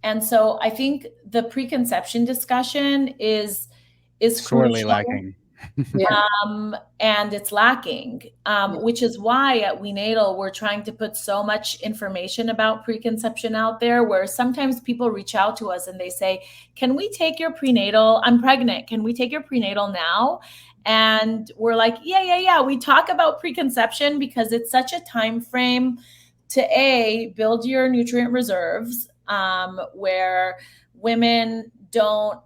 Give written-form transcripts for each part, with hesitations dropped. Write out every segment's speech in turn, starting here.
And so I think the preconception discussion is sorely crucial. lacking. And it's lacking, which is why at WeNatal, we're trying to put so much information about preconception out there, where sometimes people reach out to us and they say, can we take your prenatal? I'm pregnant. Can we take your prenatal now? And we're like, yeah. We talk about preconception because it's such a time frame to build your nutrient reserves, where women don't,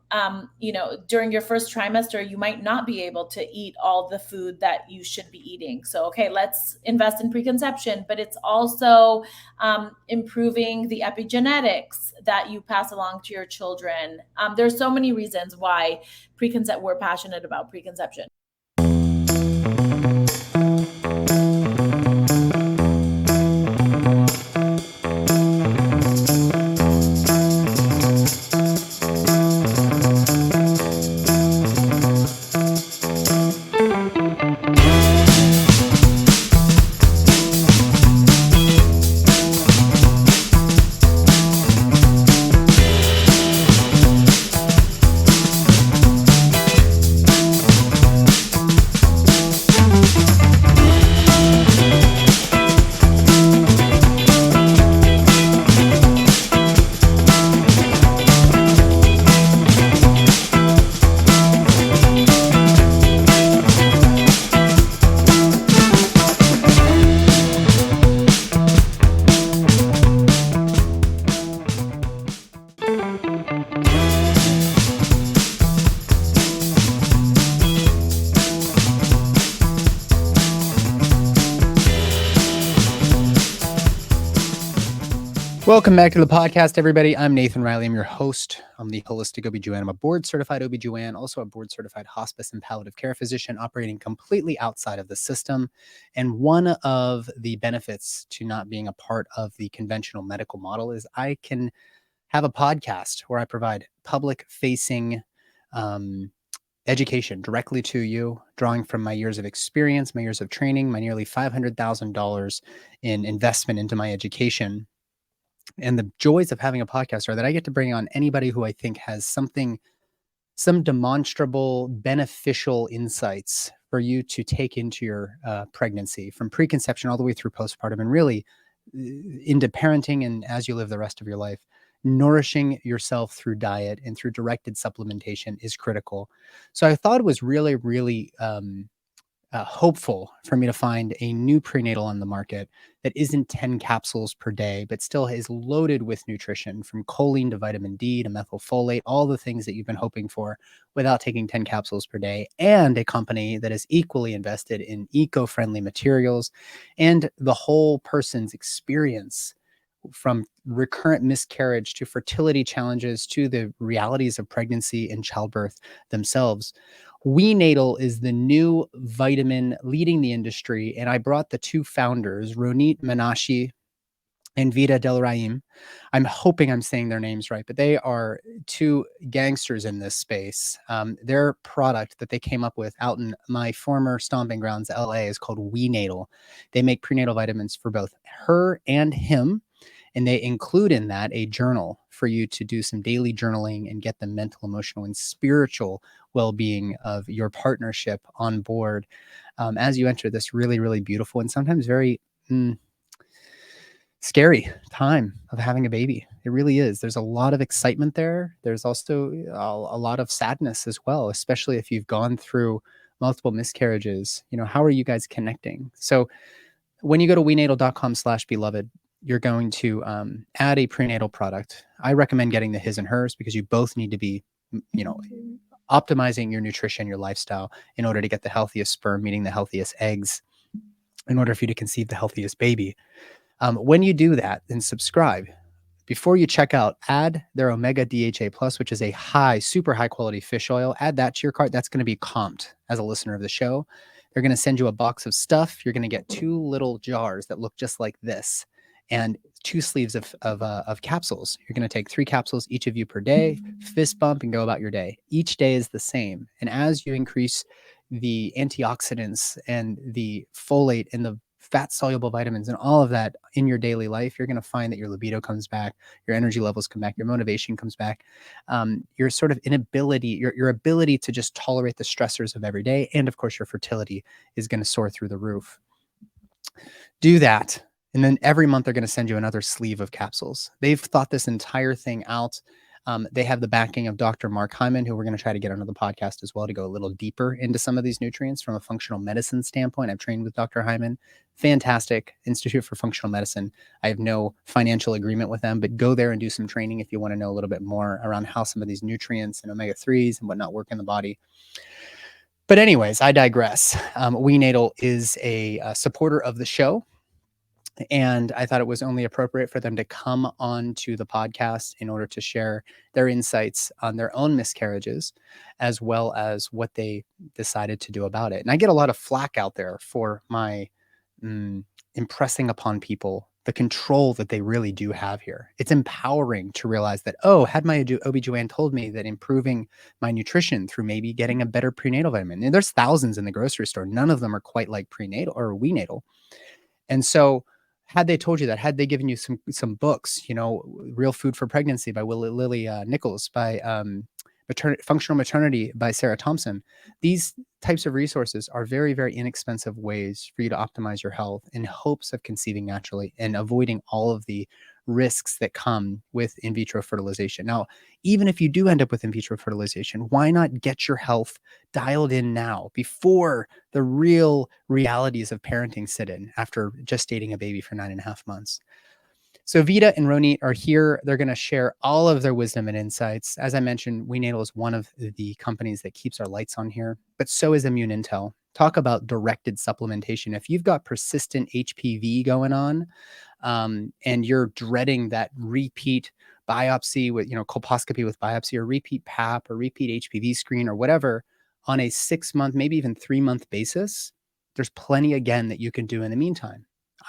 during your first trimester, you might not be able to eat all the food that you should be eating. So, okay, let's invest in preconception, but it's also improving the epigenetics that you pass along to your children. There's so many reasons why we're passionate about preconception. Welcome back to the podcast, everybody. I'm Nathan Riley. I'm your host. I'm the holistic OB-GYN. I'm a board-certified OB-GYN, also a board-certified hospice and palliative care physician operating completely outside of the system. And one of the benefits to not being a part of the conventional medical model is I can have a podcast where I provide public-facing education directly to you, drawing from my years of experience, my years of training, my nearly $500,000 in investment into my education. And the joys of having a podcast are that I get to bring on anybody who I think has some demonstrable beneficial insights for you to take into your pregnancy, from preconception all the way through postpartum, and really into parenting and as you live the rest of your life. Nourishing yourself through diet and through directed supplementation is critical. So I thought it was really, really hopeful for me to find a new prenatal on the market that isn't 10 capsules per day, but still is loaded with nutrition, from choline to vitamin D to methylfolate, all the things that you've been hoping for without taking 10 capsules per day, and a company that is equally invested in eco-friendly materials and the whole person's experience, from recurrent miscarriage to fertility challenges to the realities of pregnancy and childbirth themselves. WeNatal is the new vitamin leading the industry, and I brought the two founders, Ronit Menashe and Vida Delrahim. I'm hoping I'm saying their names right, but they are two gangsters in this space. Their product that they came up with out in my former stomping grounds, LA, is called WeNatal. They make prenatal vitamins for both her and him, and they include in that a journal for you to do some daily journaling and get the mental, emotional, and spiritual well-being of your partnership on board as you enter this really, really beautiful and sometimes very scary time of having a baby. It really is. There's a lot of excitement there. There's also a lot of sadness as well, especially if you've gone through multiple miscarriages. How are you guys connecting? So when you go to wenatal.com/beloved, you're going to add a prenatal product. I recommend getting the his and hers because you both need to be, optimizing your nutrition, your lifestyle in order to get the healthiest sperm, meaning the healthiest eggs, in order for you to conceive the healthiest baby. When you do that, then subscribe. Before you check out, add their Omega DHA Plus, which is a super high quality fish oil. Add that to your cart. That's going to be comped as a listener of the show. They're going to send you a box of stuff. You're going to get 2 little jars that look just like this, and 2 sleeves of capsules. You're going to take 3 capsules, each of you per day, fist bump, and go about your day. Each day is the same. And as you increase the antioxidants and the folate and the fat soluble vitamins and all of that in your daily life, you're going to find that your libido comes back, your energy levels come back, your motivation comes back, your sort of inability, your ability to just tolerate the stressors of every day, and of course your fertility is going to soar through the roof. Do that. And then every month they're going to send you another sleeve of capsules. They've thought this entire thing out. They have the backing of Dr. Mark Hyman, who we're going to try to get onto the podcast as well to go a little deeper into some of these nutrients from a functional medicine standpoint. I've trained with Dr. Hyman. Fantastic Institute for Functional Medicine. I have no financial agreement with them, but go there and do some training if you want to know a little bit more around how some of these nutrients and omega-3s and whatnot work in the body. But anyways, I digress. WeNatal is a supporter of the show. And I thought it was only appropriate for them to come on to the podcast in order to share their insights on their own miscarriages, as well as what they decided to do about it. And I get a lot of flack out there for my impressing upon people the control that they really do have here. It's empowering to realize that, oh, had my OB/GYN told me that improving my nutrition through maybe getting a better prenatal vitamin, and there's thousands in the grocery store, none of them are quite like prenatal or WeNatal. And so had they told you that, had they given you some books, Real Food for Pregnancy by Lily Nichols, by Functional Maternity by Sarah Thompson, these types of resources are very, very inexpensive ways for you to optimize your health in hopes of conceiving naturally and avoiding all of the risks that come with in vitro fertilization. Now, even if you do end up with in vitro fertilization, why not get your health dialed in now before the real realities of parenting sit in after gestating a baby for 9.5 months? So Vida and Ronit are here. They're going to share all of their wisdom and insights. As I mentioned, WeNatal is one of the companies that keeps our lights on here, but so is Intel. Talk about directed supplementation. If you've got persistent HPV going on, and you're dreading that repeat biopsy with, colposcopy with biopsy, or repeat PAP or repeat HPV screen or whatever on a 6-month, maybe even 3-month basis, there's plenty again that you can do in the meantime.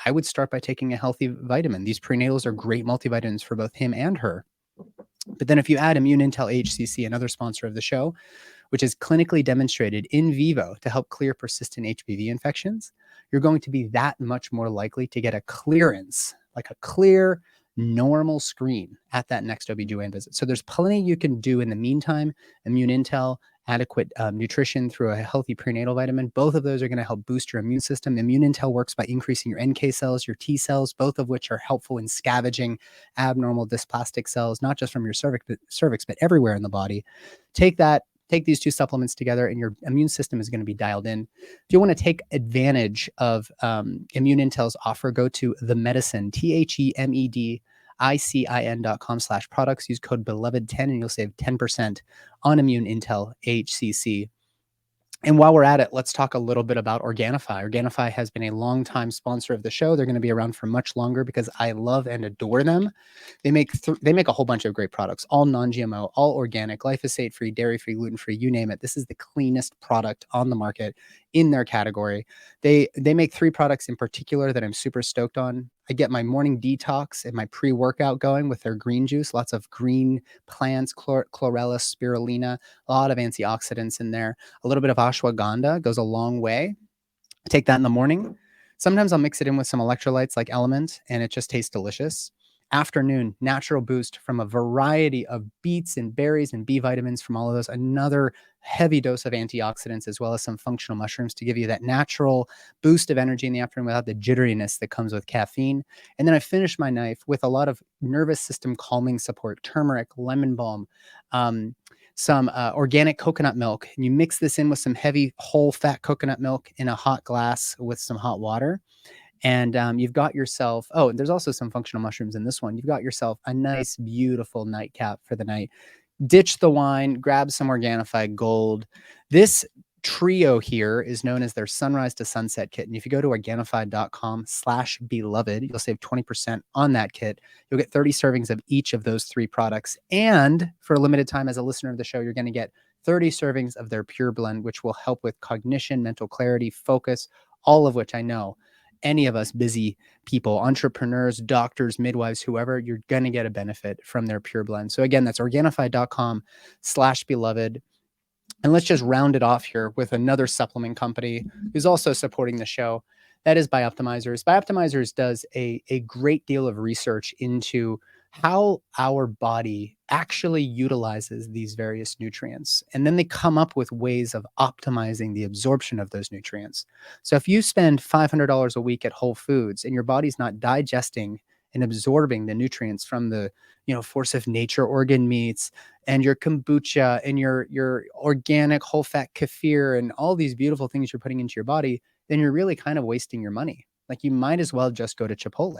I would start by taking a healthy vitamin. These prenatals are great multivitamins for both him and her. But then if you add Intel AHCC, another sponsor of the show, which is clinically demonstrated in vivo to help clear persistent HPV infections, you're going to be that much more likely to get a clearance, like a clear, normal screen at that next OB/GYN visit. So there's plenty you can do in the meantime. Intel, adequate nutrition through a healthy prenatal vitamin. Both of those are going to help boost your immune system. Intel works by increasing your NK cells, your T cells, both of which are helpful in scavenging abnormal dysplastic cells, not just from your cervix, but everywhere in the body. Take these two supplements together and your immune system is going to be dialed in. If you want to take advantage of Intel's offer, go to The Medicine, TheMedicin.com/products. Use code beloved10 and you'll save 10% on Intel AHCC. And while we're at it, let's talk a little bit about Organifi. Organifi has been a longtime sponsor of the show. They're going to be around for much longer because I love and adore them. They make a whole bunch of great products, all non-GMO, all organic, glyphosate-free, dairy-free, gluten-free, you name it. This is the cleanest product on the market in their category. They make 3 products in particular that I'm super stoked on. I get my morning detox and my pre-workout going with their green juice, lots of green plants, chlorella, spirulina, a lot of antioxidants in there. A little bit of ashwagandha goes a long way. I take that in the morning. Sometimes I'll mix it in with some electrolytes like Element, and it just tastes delicious. Afternoon, natural boost from a variety of beets and berries and B vitamins from all of those. Another heavy dose of antioxidants, as well as some functional mushrooms to give you that natural boost of energy in the afternoon without the jitteriness that comes with caffeine. And then I finish my night with a lot of nervous system calming support, turmeric, lemon balm, some organic coconut milk. And you mix this in with some heavy whole fat coconut milk in a hot glass with some hot water. And you've got yourself, there's also some functional mushrooms in this one. You've got yourself a nice, beautiful nightcap for the night. Ditch the wine, grab some Organifi Gold. This trio here is known as their Sunrise to Sunset kit. And if you go to Organifi.com/beloved, you'll save 20% on that kit. You'll get 30 servings of each of those 3 products. And for a limited time, as a listener of the show, you're going to get 30 servings of their Pure Blend, which will help with cognition, mental clarity, focus, all of which I know any of us busy people, entrepreneurs, doctors, midwives, whoever, you're going to get a benefit from their Pure Blend. So again, that's Organifi.com/beloved. And let's just round it off here with another supplement company who's also supporting the show. That is biOptimizers. biOptimizers does a great deal of research into how our body actually utilizes these various nutrients. And then they come up with ways of optimizing the absorption of those nutrients. So if you spend $500 a week at Whole Foods and your body's not digesting and absorbing the nutrients from the, force of nature organ meats and your kombucha and your organic whole fat kefir and all these beautiful things you're putting into your body, then you're really kind of wasting your money. Like, you might as well just go to Chipotle.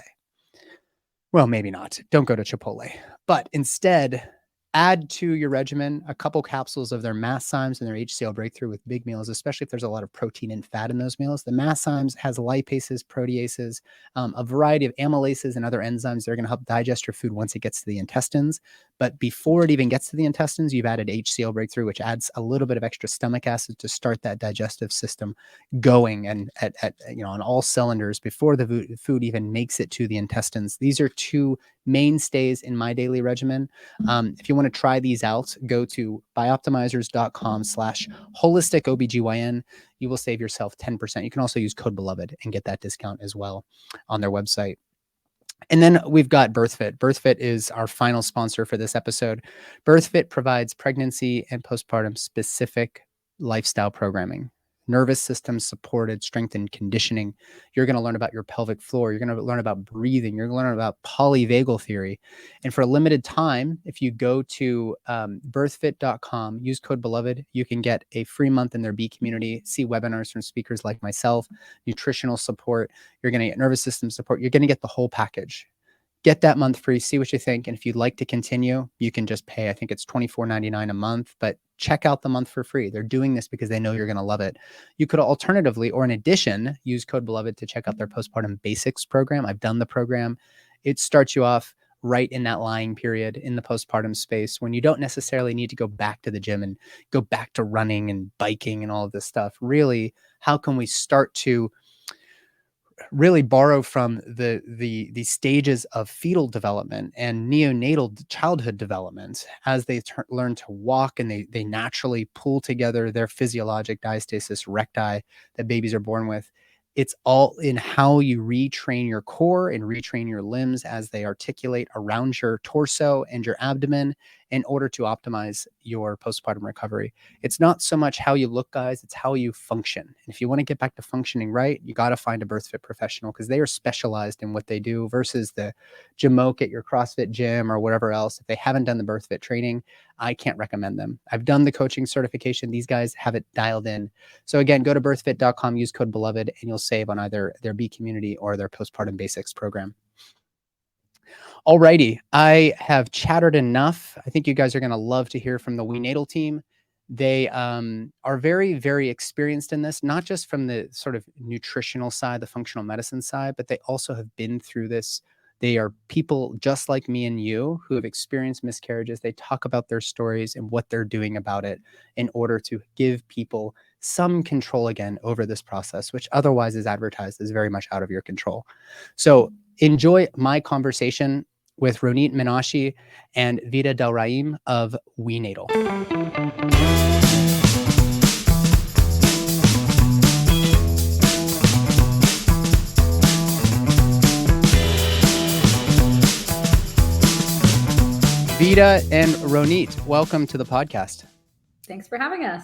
Well, maybe not. Don't go to Chipotle, but instead add to your regimen a couple capsules of their Masszymes and their HCl breakthrough with big meals, especially if there's a lot of protein and fat in those meals. The Masszymes has lipases, proteases, a variety of amylases and other enzymes that are going to help digest your food once it gets to the intestines. But before it even gets to the intestines, you've added HCl breakthrough, which adds a little bit of extra stomach acid to start that digestive system going and at on all cylinders before the food even makes it to the intestines. These are two mainstays in my daily regimen. If you want to try these out, go to bioptimizers.com/holisticobgyn. You will save yourself 10%. You can also use code beloved and get that discount as well on their website. And then we've got BirthFit. BirthFit is our final sponsor for this episode. BirthFit provides pregnancy and postpartum specific lifestyle programming, nervous system supported strength and conditioning. You're going to learn about your pelvic floor. You're going to learn about breathing. You're going to learn about polyvagal theory. And for a limited time, if you go to birthfit.com, use code beloved, you can get a free month in their B community, see webinars from speakers like myself, nutritional support. You're going to get nervous system support. You're going to get the whole package. Get that month free, see what you think. And if you'd like to continue, you can just pay, I think it's $24.99 a month, but check out the month for free. They're doing this because they know you're going to love it. You could alternatively, or in addition, use code beloved to check out their postpartum basics program. I've done the program. It starts you off right in that lying period in the postpartum space when you don't necessarily need to go back to the gym and go back to running and biking and all of this stuff. Really, how can we start to really borrow from the stages of fetal development and neonatal childhood development as they learn to walk and they naturally pull together their physiologic diastasis recti that babies are born with. It's all in how you retrain your core and retrain your limbs as they articulate around your torso and your abdomen in order to optimize your postpartum recovery. It's not so much how you look, guys, it's how you function. And if you want to get back to functioning right, you got to find a BirthFit professional because they are specialized in what they do versus the jamoke at your CrossFit gym or whatever else. If they haven't done the BirthFit training, I can't recommend them. I've done the coaching certification. These guys have it dialed in. So again, go to birthfit.com, use code beloved, and you'll save on either their B community or their postpartum basics program. Alrighty, I have chattered enough. I think you guys are going to love to hear from the WeNatal team. They are very, very experienced in this, not just from the sort of nutritional side, the functional medicine side, but they also have been through this. They are people just like me and you who have experienced miscarriages. They talk about their stories and what they're doing about it in order to give people some control again over this process, which otherwise is advertised as very much out of your control. So enjoy my conversation with Ronit Menashe and Vida Delrahim of WeNatal. Vida and Ronit, welcome to the podcast. Thanks for having us.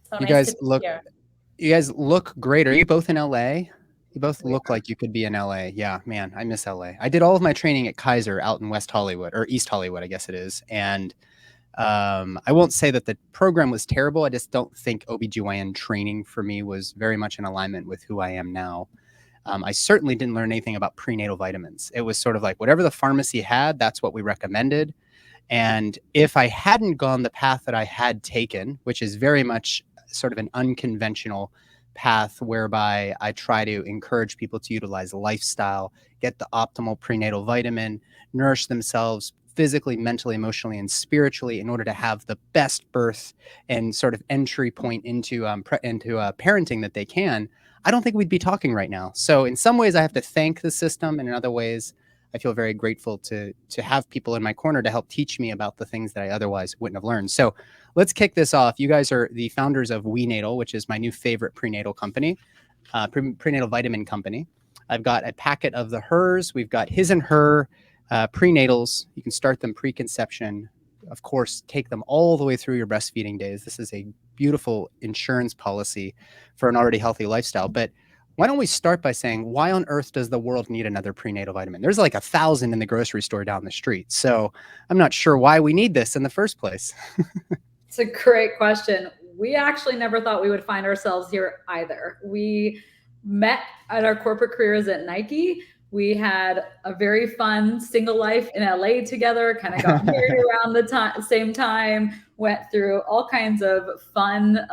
So You nice guys to be look here. You guys look great. Are you both in LA? You both look like you could be in LA. Yeah, man, I miss LA. I did all of my training at Kaiser out in West Hollywood, or East Hollywood, I guess it is. And I won't say that the program was terrible. I just don't think OBGYN training for me was very much in alignment with who I am now. I certainly didn't learn anything about prenatal vitamins. It was sort of like whatever the pharmacy had, that's what we recommended. And if I hadn't gone the path that I had taken, which is very much sort of an unconventional path whereby I try to encourage people to utilize lifestyle, get the optimal prenatal vitamin, nourish themselves physically, mentally, emotionally, and spiritually in order to have the best birth and sort of entry point into parenting that they can, I don't think we'd be talking right now. So in some ways I have to thank the system, and in other ways I feel very grateful to have people in my corner to help teach me about the things that I otherwise wouldn't have learned. So let's kick this off. You guys are the founders of WeNatal, which is my new favorite prenatal company. prenatal vitamin company. I've got a packet of the hers. We've got his and her prenatals. You can start them preconception. Of course, take them all the way through your breastfeeding days. This is a beautiful insurance policy for an already healthy lifestyle. But why don't we start by saying, why on earth does the world need another prenatal vitamin? There's like 1,000 in the grocery store down the street. So I'm not sure why we need this in the first place. It's a great question. We actually never thought we would find ourselves here either. We met at our corporate careers at Nike. We had a very fun single life in LA together, kind of got married around the same time, went through all kinds of fun,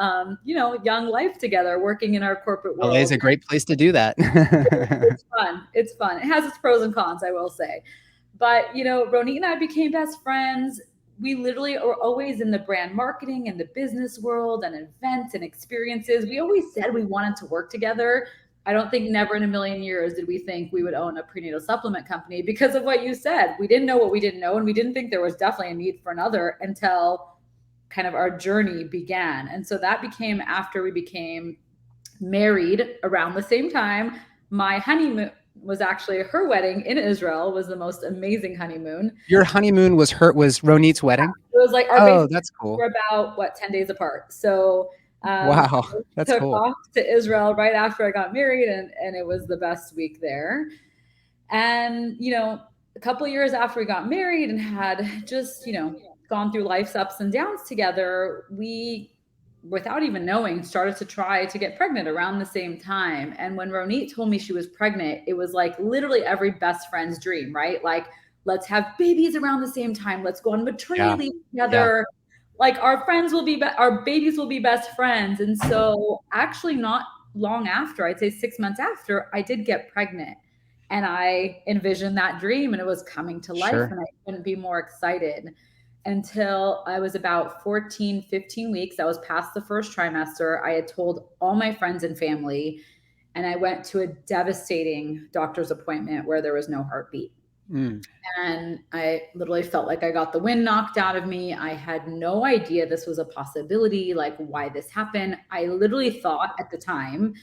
young life together, working in our corporate world. LA is a great place to do that. It's fun. It's fun. It has its pros and cons, I will say. But, Ronit and I became best friends. We literally are always in the brand marketing and the business world and events and experiences. We always said we wanted to work together. I don't think never in a million years did we think we would own a prenatal supplement company because of what you said. We didn't know what we didn't know, and we didn't think there was definitely a need for another until kind of our journey began. And so that became after we became married around the same time. My honeymoon was actually her wedding in Israel, was the most amazing honeymoon. Your honeymoon was Ronit's wedding? It was like that's cool. We're about 10 days apart. So wow, that's took cool. off to Israel right after I got married, and it was the best week there. And a couple of years after we got married and had just gone through life's ups and downs together, we, without even knowing, started to try to get pregnant around the same time. And when Ronit told me she was pregnant, it was like literally every best friend's dream, right? Like, let's have babies around the same time. Let's go on maternity leave together. Yeah. Like our babies will be best friends. And so actually not long after, I'd say 6 months after, I did get pregnant, and I envisioned that dream and it was coming to life. Sure. And I couldn't be more excited until I was about 14, 15 weeks. I was past the first trimester. I had told all my friends and family, and I went to a devastating doctor's appointment where there was no heartbeat. And I literally felt like I got the wind knocked out of me. I had no idea this was a possibility, like why this happened. I literally thought at the time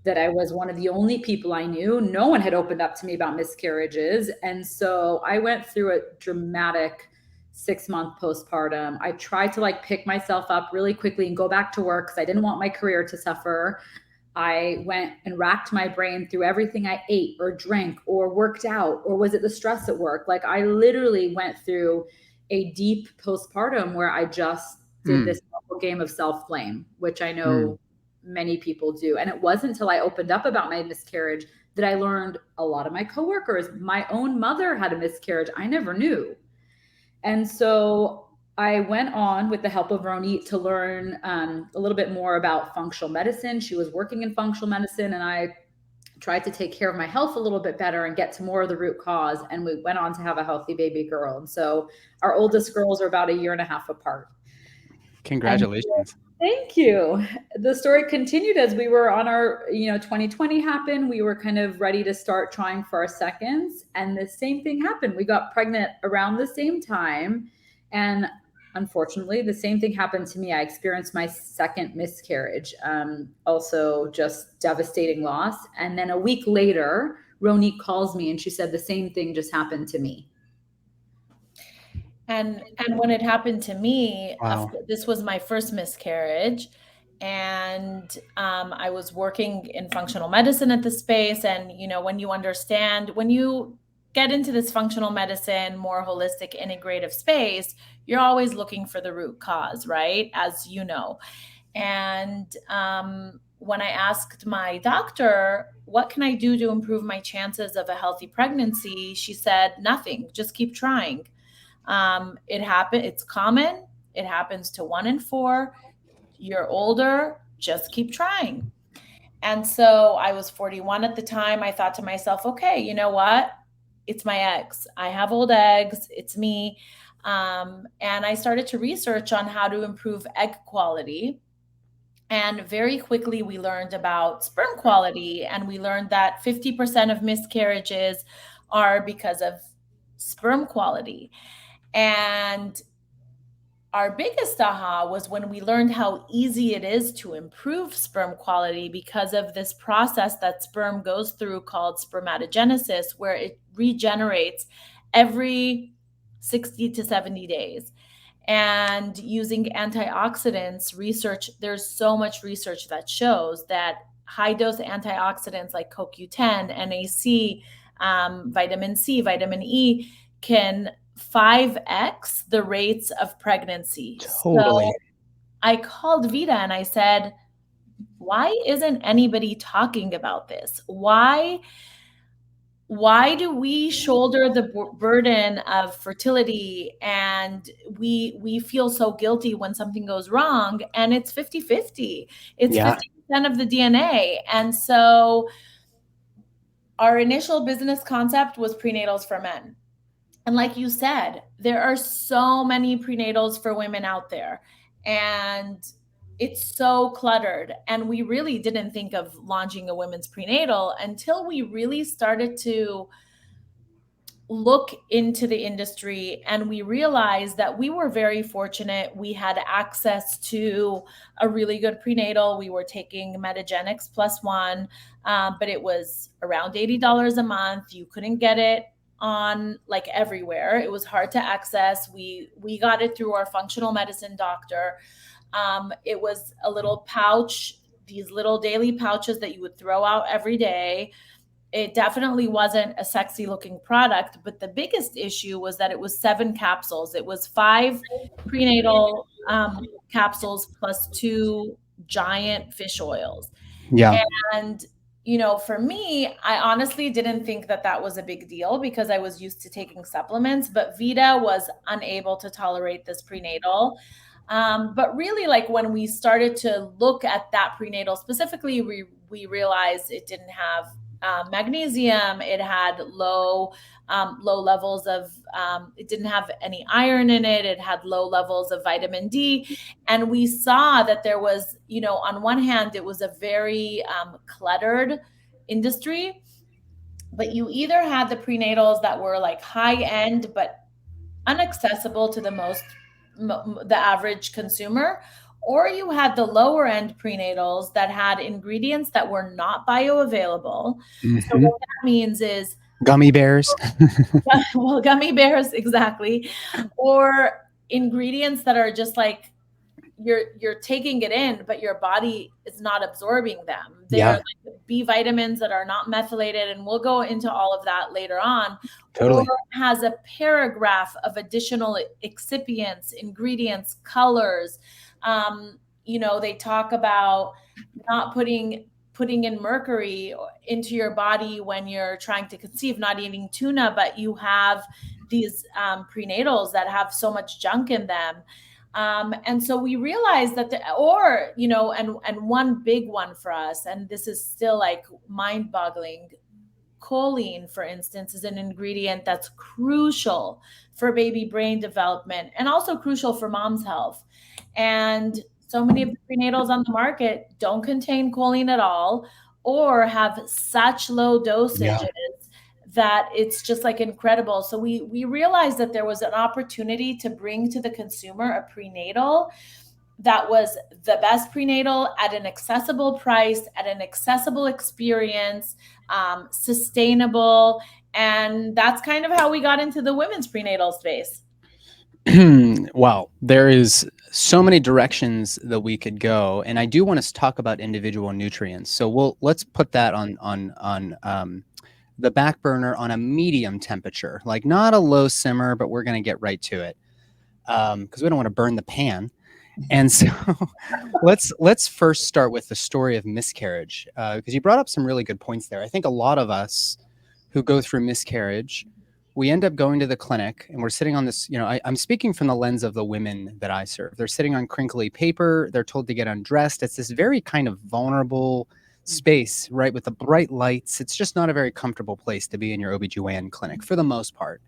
that I was one of the only people I knew. No one had opened up to me about miscarriages. And so I went through a dramatic 6-month postpartum. I tried to pick myself up really quickly and go back to work because I didn't want my career to suffer. I went and racked my brain through everything I ate or drank or worked out, or was it the stress at work? Like I literally went through a deep postpartum where I just did this game of self-blame, which I know many people do. And it wasn't until I opened up about my miscarriage that I learned a lot of my coworkers, my own mother had a miscarriage. I never knew. And so I went on with the help of Ronit to learn a little bit more about functional medicine. She was working in functional medicine, and I tried to take care of my health a little bit better and get to more of the root cause. And we went on to have a healthy baby girl. And so our oldest girls are about 1.5 years apart. Congratulations. Thank you. The story continued as we were on our, 2020 happened. We were kind of ready to start trying for our seconds. And the same thing happened. We got pregnant around the same time. And unfortunately, the same thing happened to me. I experienced my second miscarriage, also just devastating loss. And then a week later, Ronit calls me and she said the same thing just happened to me. And when it happened to me, wow. This was my first miscarriage. And I was working in functional medicine at the space. And, when you get into this functional medicine, more holistic, integrative space, you're always looking for the root cause, right? As you know. And when I asked my doctor, what can I do to improve my chances of a healthy pregnancy? She said, nothing, just keep trying. It's common. It happens to 1 in 4. You're older, just keep trying. And so I was 41 at the time. I thought to myself, okay, you know what? It's my eggs. I have old eggs. It's me. And I started to research on how to improve egg quality. And very quickly, we learned about sperm quality. And we learned that 50% of miscarriages are because of sperm quality. And our biggest aha was when we learned how easy it is to improve sperm quality because of this process that sperm goes through called spermatogenesis, where it regenerates every 60 to 70 days. And using antioxidants research, there's so much research that shows that high dose antioxidants like CoQ10, NAC, vitamin C, vitamin E can 5x the rates of pregnancy. Totally. So I called Vida and I said, why isn't anybody talking about this? Why do we shoulder the burden of fertility, and we feel so guilty when something goes wrong, and it's 50-50. It's 50% of the DNA. And so our initial business concept was prenatals for men. And like you said, there are so many prenatals for women out there, and it's so cluttered. And we really didn't think of launching a women's prenatal until we really started to look into the industry, and we realized that we were very fortunate. We had access to a really good prenatal. We were taking Metagenics +1, but it was around $80 a month. You couldn't get it on like everywhere. It was hard to access. We got it through our functional medicine doctor. It was a little pouch, these little daily pouches that you would throw out every day. It definitely wasn't a sexy looking product, but the biggest issue was that it was 7 capsules. It was 5 prenatal capsules plus 2 giant fish oils. Yeah. And you know, for me, I honestly didn't think that that was a big deal because I was used to taking supplements, but Vida was unable to tolerate this prenatal. But really, like when we started to look at that prenatal specifically, we realized it didn't have magnesium. It had low levels of, it didn't have any iron in it. It had low levels of vitamin D. And we saw that there was, you know, on one hand, it was a very cluttered industry, but you either had the prenatals that were like high end, but inaccessible to the average consumer, or you had the lower end prenatals that had ingredients that were not bioavailable. Mm-hmm. So what that means is gummy bears. well, gummy bears, exactly. Or ingredients that are just like you're taking it in, but your body is not absorbing them. They're like B vitamins that are not methylated, and we'll go into all of that later on. Totally. Or has a paragraph of additional excipients, ingredients, colors. You know, they talk about not putting in mercury into your body when you're trying to conceive, not eating tuna, but you have these prenatals that have so much junk in them. And so we realized that, you know, and one big one for us, and this is still like mind boggling, choline, for instance, is an ingredient that's crucial for baby brain development and also crucial for mom's health. And so many of the prenatals on the market don't contain choline at all, or have such low dosages that it's just like incredible. So we realized that there was an opportunity to bring to the consumer a prenatal that was the best prenatal at an accessible price, at an accessible experience, sustainable. And that's kind of how we got into the women's prenatal space. Wow, there is so many directions that we could go, and I do want to talk about individual nutrients. So let's put that on the back burner on a medium temperature, like not a low simmer, but we're going to get right to it because we don't want to burn the pan. And so let's first start with the story of miscarriage, because you brought up some really good points there. I think a lot of us who go through miscarriage, we end up going to the clinic and we're sitting on this, you know, I'm speaking from the lens of the women that I serve. They're sitting on crinkly paper. They're told to get undressed. It's this very kind of vulnerable space, right? With the bright lights. It's just not a very comfortable place to be in your OBGYN clinic for the most part.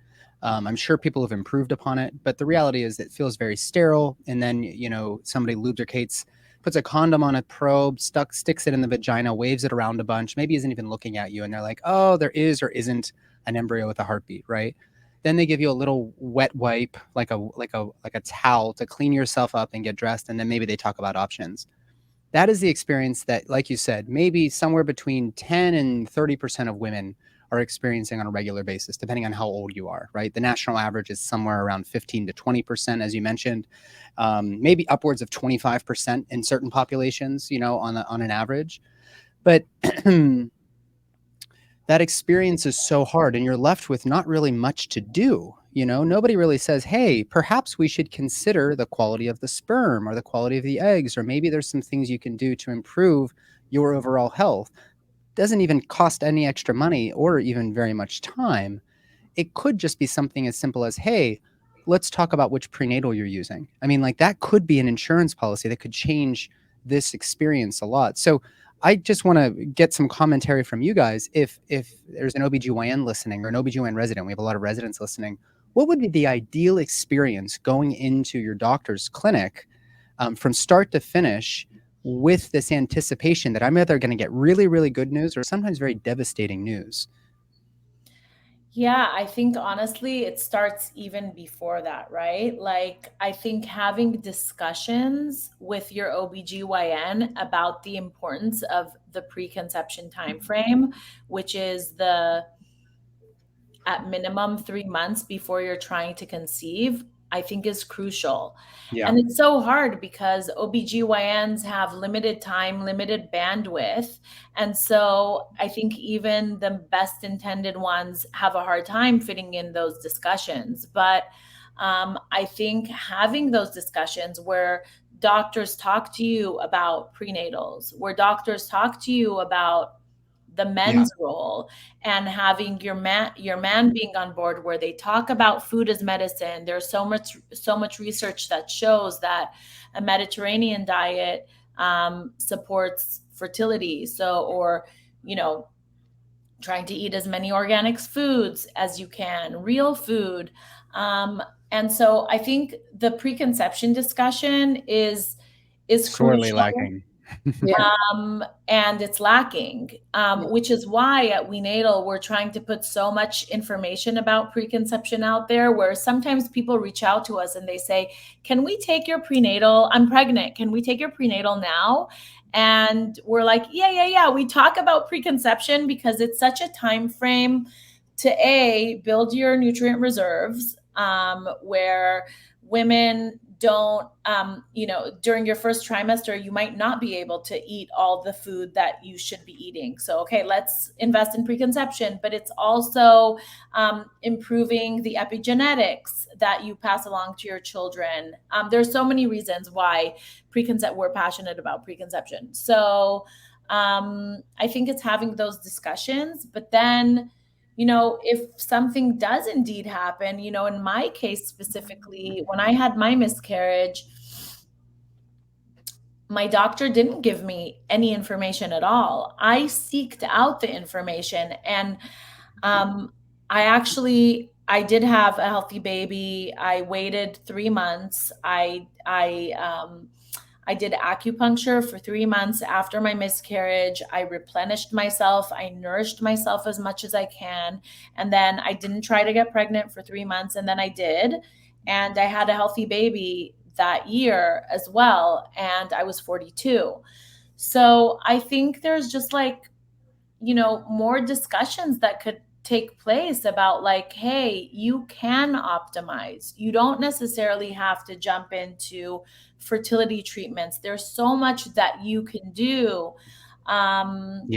I'm sure people have improved upon it, but the reality is it feels very sterile. And then, you know, somebody lubricates, puts a condom on a probe, sticks it in the vagina, waves it around a bunch, maybe isn't even looking at you. And they're like, oh, there is or isn't an embryo with a heartbeat, right? Then they give you a little wet wipe, like a towel to clean yourself up and get dressed. And then maybe they talk about options. That is the experience that, like you said, maybe somewhere between 10 and 30% of women are experiencing on a regular basis, depending on how old you are, right? The national average is somewhere around 15 to 20%, as you mentioned, maybe upwards of 25% in certain populations, on an average. But that experience is so hard, and you're left with not really much to do. Nobody really says, hey, perhaps we should consider the quality of the sperm or the quality of the eggs, or maybe there's some things you can do to improve your overall health. Doesn't even cost any extra money or even very much time. It could just be something as simple as, hey, let's talk about which prenatal you're using. I mean, like, that could be an insurance policy that could change this experience a lot. So I just want to get some commentary from you guys. If there's an OBGYN listening or an OBGYN resident, we have a lot of residents listening, what would be the ideal experience going into your doctor's clinic from start to finish with this anticipation that I'm either going to get really, really good news or sometimes very devastating news? Yeah, I think honestly, it starts even before that, right? Like, I think having discussions with your OBGYN about the importance of the preconception timeframe, which is at minimum 3 months before you're trying to conceive, I think is crucial. Yeah. And it's so hard because OBGYNs have limited time, limited bandwidth. And so I think even the best intended ones have a hard time fitting in those discussions. But I think having those discussions where doctors talk to you about prenatals, where doctors talk to you about the men's role, and having your man being on board, where they talk about food as medicine. There's so much research that shows that a Mediterranean diet supports fertility. So, or, trying to eat as many organic foods as you can, real food. And so I think the preconception discussion is Sorely crucial. lacking. Yeah. And it's lacking, which is why at WeNatal, we're trying to put so much information about preconception out there, where sometimes people reach out to us and they say, can we take your prenatal? I'm pregnant. Can we take your prenatal now? And we're like, yeah. We talk about preconception because it's such a time frame to build your nutrient reserves, where women don't, during your first trimester, you might not be able to eat all the food that you should be eating. So, okay, let's invest in preconception, but it's also improving the epigenetics that you pass along to your children. There's so many reasons why we're passionate about preconception. So I think it's having those discussions, but then, if something does indeed happen, in my case specifically, when I had my miscarriage, my doctor didn't give me any information at all. I seeked out the information, and I did have a healthy baby. I waited 3 months. I did acupuncture for 3 months after my miscarriage. I replenished myself. I nourished myself as much as I can. And then I didn't try to get pregnant for 3 months. And then I did. And I had a healthy baby that year as well. And I was 42. So I think there's just more discussions that could take place about hey, you can optimize. You don't necessarily have to jump into fertility treatments. There's so much that you can do. And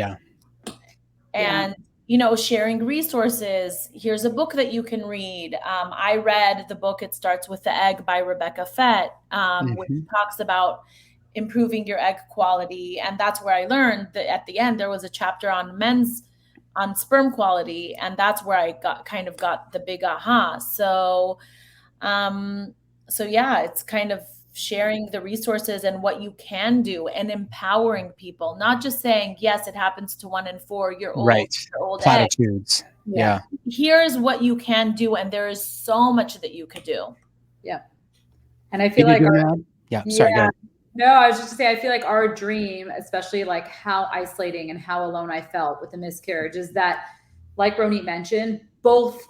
sharing resources. Here's a book that you can read. I read the book It Starts with the Egg by Rebecca Fett, which talks about improving your egg quality. And that's where I learned that at the end, there was a chapter on sperm quality. And that's where I got the big aha. So yeah, it's kind of sharing the resources and what you can do and empowering people, not just saying, yes, it happens to 1 in 4, your old platitudes. Yeah. Here's what you can do. And there is so much that you could do. Yeah. And I feel like, go ahead. No, I was just gonna say, I feel like our dream, especially like how isolating and how alone I felt with the miscarriage, is that, like Ronit mentioned, both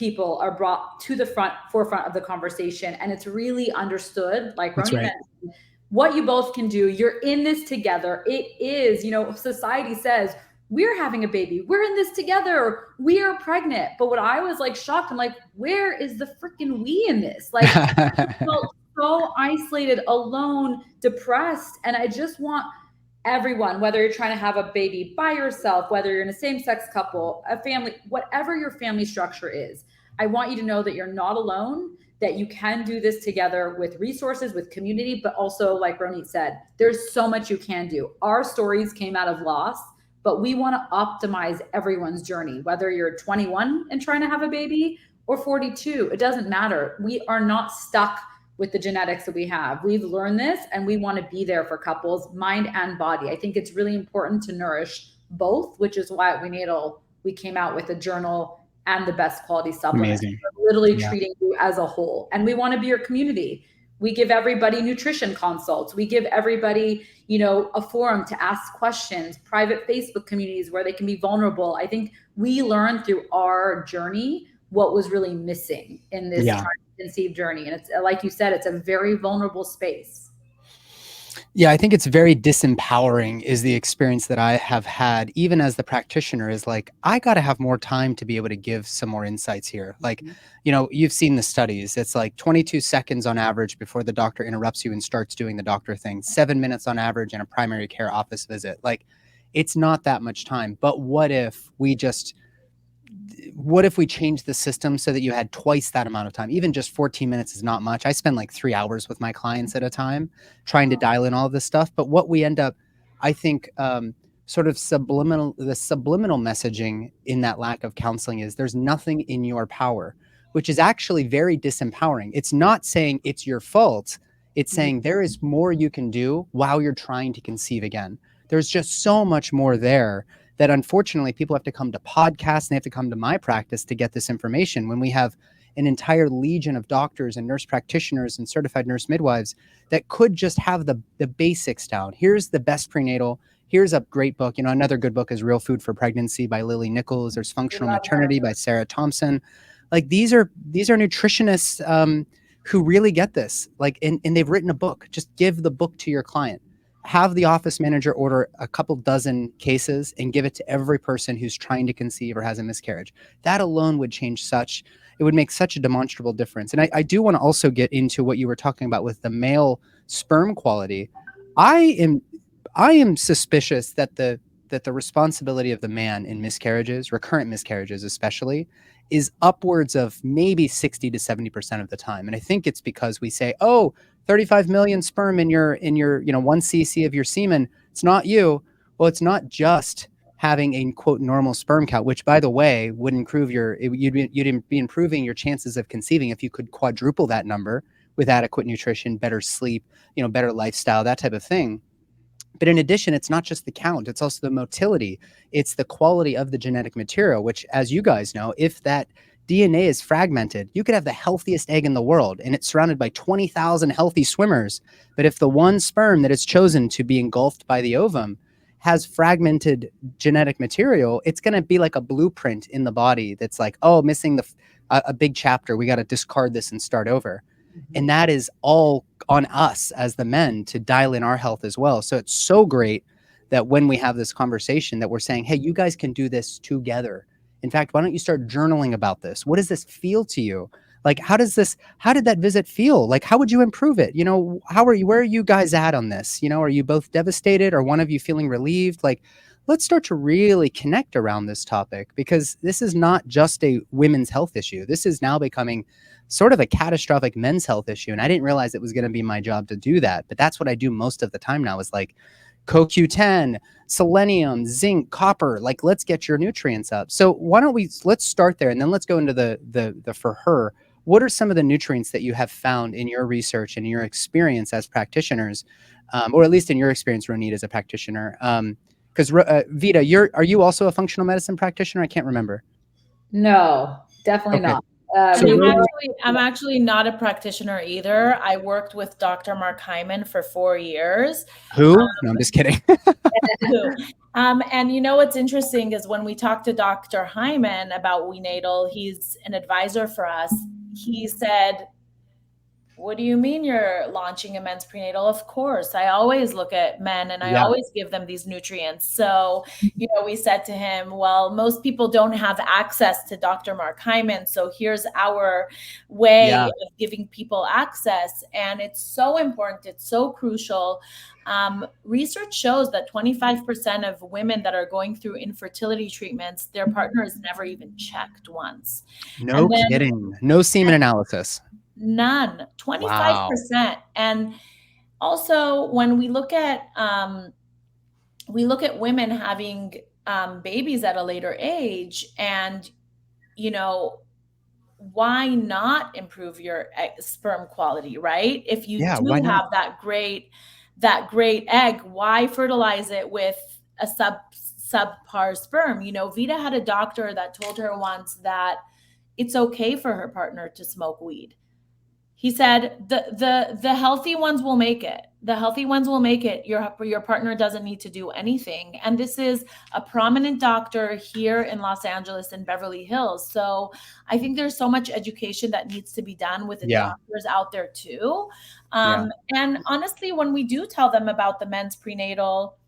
people are brought to the forefront of the conversation, and it's really understood, like Ronit mentioned, what you both can do. You're in this together. It is, you know, society says we're having a baby, we're in this together, we are pregnant. But what I was like shocked, I'm like, where is the freaking we in this? Like, I felt so isolated, alone, depressed. And I just want everyone, whether you're trying to have a baby by yourself, whether you're in a same-sex couple, a family, whatever your family structure is, I want you to know that you're not alone, that you can do this together with resources, with community, but also, like Ronit said, there's so much you can do. Our stories came out of loss, but we want to optimize everyone's journey, whether you're 21 and trying to have a baby or 42, it doesn't matter. We are not stuck with the genetics that we have. We've learned this, and we want to be there for couples, mind and body. I think it's really important to nourish both, which is why at WeNatal, we came out with a journal and the best quality supplements. We're literally treating you as a whole. And we want to be your community. We give everybody nutrition consults. We give everybody, you know, a forum to ask questions, private Facebook communities where they can be vulnerable. I think we learned through our journey what was really missing in this trying to conceive journey. And it's, like you said, it's a very vulnerable space. Yeah, I think it's very disempowering is the experience that I have had, even as the practitioner, is like, I got to have more time to be able to give some more insights here. Like, you know, you've seen the studies. It's like 22 seconds on average before the doctor interrupts you and starts doing the doctor thing, 7 minutes on average in a primary care office visit. Like, it's not that much time. But what if we changed the system so that you had twice that amount of time? Even just 14 minutes is not much. I spend like 3 hours with my clients at a time trying to dial in all of this stuff. But what we end up, I think, sort of subliminal messaging in that lack of counseling is there's nothing in your power, which is actually very disempowering. It's not saying it's your fault. It's saying there is more you can do while you're trying to conceive again. There's just so much more there that unfortunately people have to come to podcasts and they have to come to my practice to get this information, when we have an entire legion of doctors and nurse practitioners and certified nurse midwives that could just have the basics down. Here's the best prenatal. Here's a great book. You know, another good book is Real Food for Pregnancy by Lily Nichols. There's Functional Maternity by Sarah Thompson. Like, these are nutritionists who really get this. Like, and they've written a book. Just give the book to your client. Have the office manager order a couple dozen cases and give it to every person who's trying to conceive or has a miscarriage. That alone would it would make such a demonstrable difference. And I do want to also get into what you were talking about with the male sperm quality. I am suspicious that the responsibility of the man in miscarriages, recurrent miscarriages especially, is upwards of maybe 60 to 70% of the time. And I think it's because we say, oh, 35 million sperm in your 1 cc of your semen, it's not you. Well, it's not just having a quote normal sperm count, which, by the way, would improve you'd be improving your chances of conceiving if you could quadruple that number with adequate nutrition, better sleep, better lifestyle, that type of thing. But in addition, it's not just the count, it's also the motility. It's the quality of the genetic material, which, as you guys know, if that DNA is fragmented, you could have the healthiest egg in the world and it's surrounded by 20,000 healthy swimmers. But if the one sperm that is chosen to be engulfed by the ovum has fragmented genetic material, it's going to be like a blueprint in the body that's like, oh, missing a big chapter. We got to discard this and start over. And that is all on us as the men to dial in our health as well. So it's so great that when we have this conversation that we're saying, hey, you guys can do this together. In fact, why don't you start journaling about this? What does this feel to you? Like, how did that visit feel? Like, how would you improve it? Where are you guys at on this? Are you both devastated or one of you feeling relieved? Like, let's start to really connect around this topic, because this is not just a women's health issue. This is now becoming sort of a catastrophic men's health issue. And I didn't realize it was going to be my job to do that. But that's what I do most of the time now, is like CoQ10, selenium, zinc, copper. Like, let's get your nutrients up. So why don't let's start there, and then let's go into the for her. What are some of the nutrients that you have found in your research and your experience as practitioners, or at least in your experience, Ronit, as a practitioner? Because Vida, are you also a functional medicine practitioner? I can't remember. No, definitely not. I'm actually not a practitioner either. I worked with Dr. Mark Hyman for 4 years. Who? No, I'm just kidding. And you know what's interesting is when we talked to Dr. Hyman about WeNatal, he's an advisor for us. He said, what do you mean you're launching a men's prenatal? Of course, I always look at men and I always give them these nutrients. So, you know, we said to him, well, most people don't have access to Dr. Mark Hyman. So here's our way of giving people access. And it's so important. It's so crucial. Research shows that 25% of women that are going through infertility treatments, their partner is never even checked once. No kidding. No semen analysis. None, 25%. Wow. And also when we look at women having babies at a later age, and, you know, why not improve your sperm quality, right? If you do have that great egg, why fertilize it with a subpar sperm? You know, Vida had a doctor that told her once that it's okay for her partner to smoke weed. He said, the healthy ones will make it. The healthy ones will make it. Your partner doesn't need to do anything. And this is a prominent doctor here in Los Angeles and Beverly Hills. So I think there's so much education that needs to be done with the doctors out there too. And honestly, when we do tell them about the men's prenatal,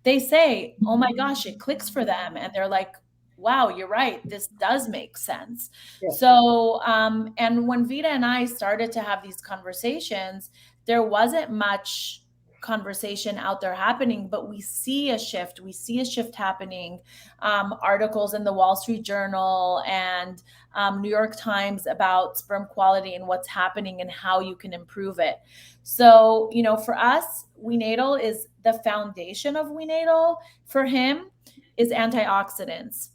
they say, oh my gosh, it clicks for them. And they're like, wow, you're right. This does make sense. Yeah. So, and when Vida and I started to have these conversations, there wasn't much conversation out there happening, but we see a shift. We see a shift happening. Articles in the Wall Street Journal and New York Times about sperm quality and what's happening and how you can improve it. So, you know, for us, WeNatal is the foundation of WeNatal. For him is antioxidants.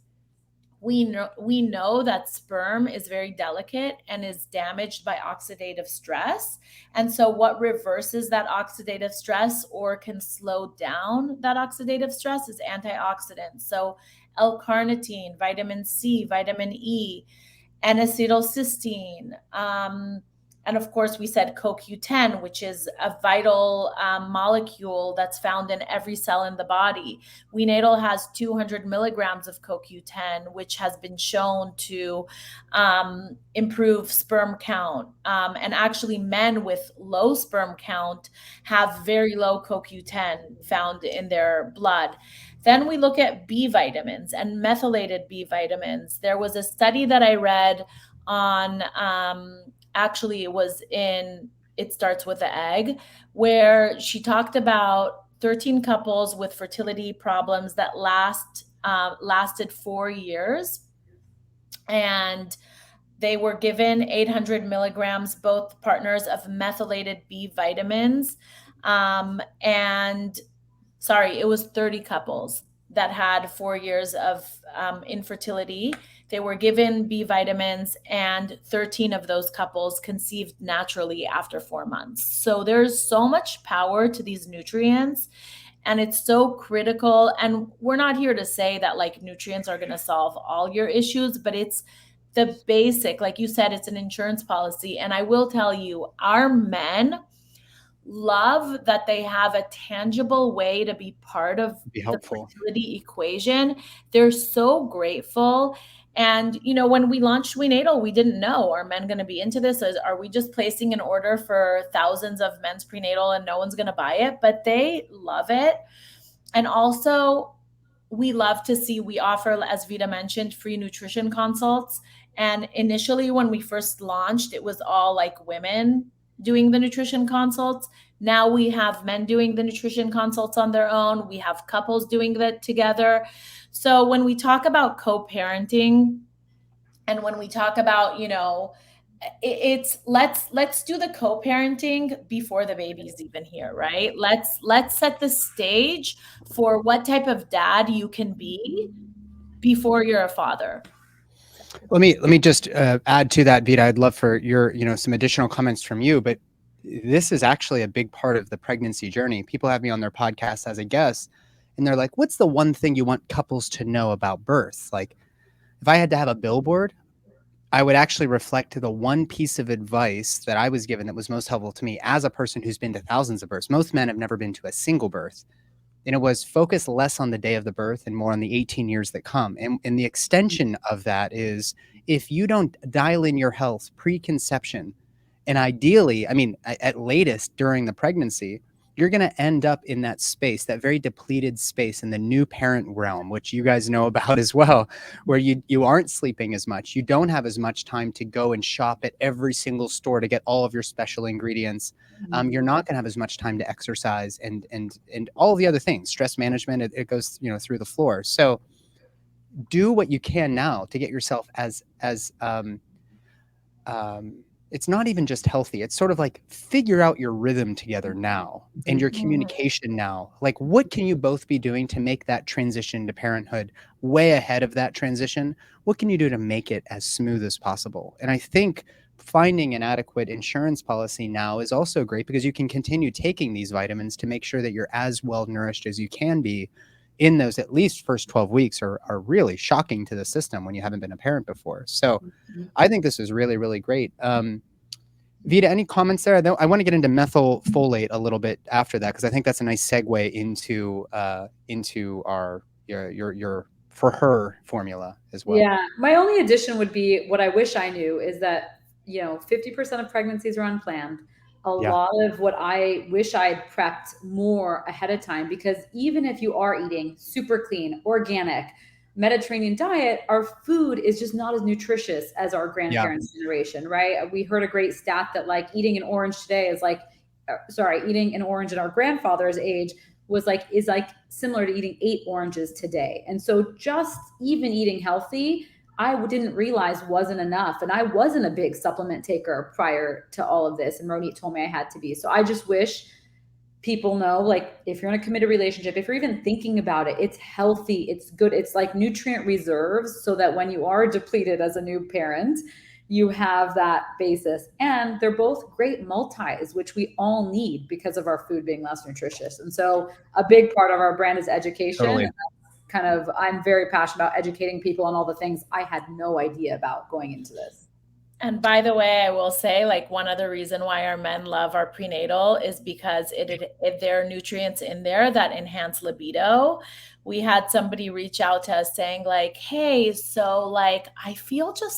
We know that sperm is very delicate and is damaged by oxidative stress. And so what reverses that oxidative stress or can slow down that oxidative stress is antioxidants. So L-carnitine, vitamin C, vitamin E, N-acetylcysteine, and of course, we said CoQ10, which is a vital molecule that's found in every cell in the body. WeNatal has 200 milligrams of CoQ10, which has been shown to improve sperm count. And actually, men with low sperm count have very low CoQ10 found in their blood. Then we look at B vitamins and methylated B vitamins. There was a study that I read on... actually, it starts with the egg, where she talked about 13 couples with fertility problems that lasted 4 years. And they were given 800 milligrams, both partners, of methylated B vitamins. It was 30 couples that had 4 years of infertility. They were given B vitamins, and 13 of those couples conceived naturally after 4 months. So there's so much power to these nutrients, and it's so critical. And we're not here to say that like nutrients are going to solve all your issues, but it's the basic, like you said, it's an insurance policy. And I will tell you, our men love that they have a tangible way to be part of the fertility equation. They're so grateful. And, you know, when we launched WeNatal, we didn't know, are men going to be into this? Are we just placing an order for thousands of men's prenatal and no one's going to buy it? But they love it. And also, we love to see, we offer, as Vida mentioned, free nutrition consults. And initially, when we first launched, it was all like women doing the nutrition consults. Now we have men doing the nutrition consults on their own. We have couples doing that together. So when we talk about co-parenting, and when we talk about, you know, it's let's do the co-parenting before the baby's even here, right? Let's set the stage for what type of dad you can be before you're a father. Let me just add to that, Vida. I'd love for your, some additional comments from you, but this is actually a big part of the pregnancy journey. People have me on their podcast as a guest, and they're like, what's the one thing you want couples to know about birth? Like, if I had to have a billboard, I would actually reflect to the one piece of advice that I was given that was most helpful to me as a person who's been to thousands of births. Most men have never been to a single birth. And it was focus less on the day of the birth and more on the 18 years that come. And the extension of that is, if you don't dial in your health preconception, and ideally, I mean, at latest during the pregnancy, you're going to end up in that space, that very depleted space in the new parent realm, which you guys know about as well, where you aren't sleeping as much. You don't have as much time to go and shop at every single store to get all of your special ingredients. You're not going to have as much time to exercise and all the other things, stress management. It goes, you know, through the floor. So do what you can now to get yourself as it's not even just healthy. It's sort of like figure out your rhythm together now and your communication now. Like, what can you both be doing to make that transition to parenthood way ahead of that transition? What can you do to make it as smooth as possible? And I think finding an adequate insurance policy now is also great, because you can continue taking these vitamins to make sure that you're as well nourished as you can be in those at least first 12 weeks are really shocking to the system when you haven't been a parent before. So I think this is really, really great. Vida, any comments there? I want to get into methylfolate a little bit after that, because I think that's a nice segue into our your for her formula as well. Yeah, my only addition would be, what I wish I knew is that, you know, 50% of pregnancies are unplanned. A lot of what I wish I had prepped more ahead of time, because even if you are eating super clean, organic, Mediterranean diet, our food is just not as nutritious as our grandparents' generation, right? We heard a great stat that like eating an orange today is like, eating an orange in our grandfather's age is like similar to eating 8 oranges today. And so just even eating healthy, I didn't realize wasn't enough. And I wasn't a big supplement taker prior to all of this. And Ronit told me I had to be. So I just wish people know, like, if you're in a committed relationship, if you're even thinking about it, it's healthy, it's good. It's like nutrient reserves, so that when you are depleted as a new parent, you have that basis. And they're both great multis, which we all need because of our food being less nutritious. And so a big part of our brand is education. Totally. And I'm very passionate about educating people on all the things I had no idea about going into this. And by the way, I will say, like, one other reason why our men love our prenatal is because there are nutrients in there that enhance libido. We had somebody reach out to us saying like, hey, so like, I feel so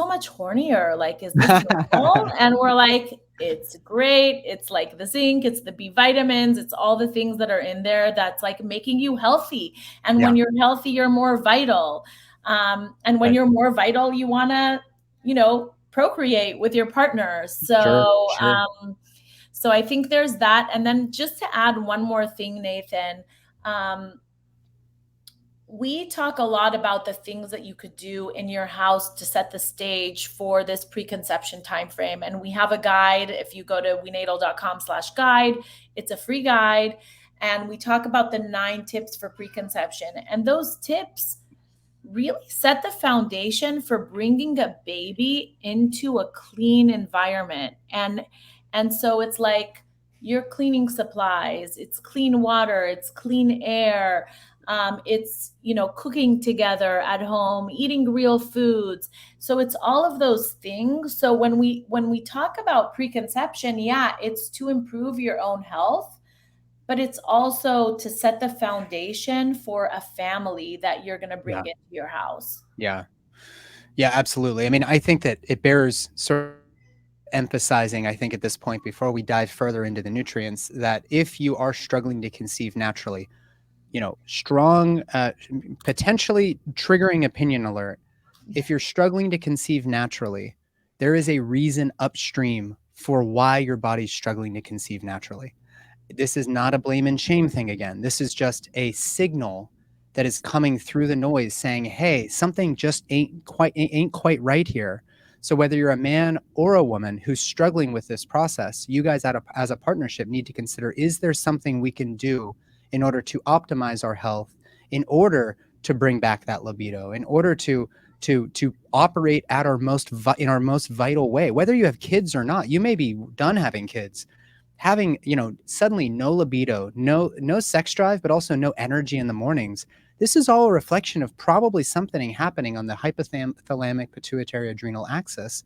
much hornier. Like, is this normal? And we're like, it's great. It's like the zinc, it's the B vitamins, it's all the things that are in there that's like making you healthy. And when you're healthy, you're more vital. And when you're more vital, you want to, you know, procreate with your partner. So, Sure. So I think there's that. And then just to add one more thing, Nathan, we talk a lot about the things that you could do in your house to set the stage for this preconception timeframe. And we have a guide. If you go to wenatal.com/guide, it's a free guide. And we talk about the 9 tips for preconception. And those tips really set the foundation for bringing a baby into a clean environment. And so it's like you're cleaning supplies, it's clean water, it's clean air. It's, you know, cooking together at home, eating real foods. So it's all of those things. So when we talk about preconception, it's to improve your own health, but it's also to set the foundation for a family that you're going to bring into your house. Yeah, absolutely. I mean, I think that it bears sort of emphasizing, I think at this point, before we dive further into the nutrients, that if you are struggling to conceive naturally, you know, strong, potentially triggering opinion alert. If you're struggling to conceive naturally, there is a reason upstream for why your body's struggling to conceive naturally. This is not a blame and shame thing again. This is just a signal that is coming through the noise saying, hey, something just ain't quite right here. So whether you're a man or a woman who's struggling with this process, you guys as a partnership need to consider, is there something we can do in order to optimize our health, in order to bring back that libido, in order to operate at in our most vital way? Whether you have kids or not, you may be done having kids, having, you know, suddenly no libido, no sex drive, but also no energy in the mornings. This is all a reflection of probably something happening on the hypothalamic pituitary adrenal axis.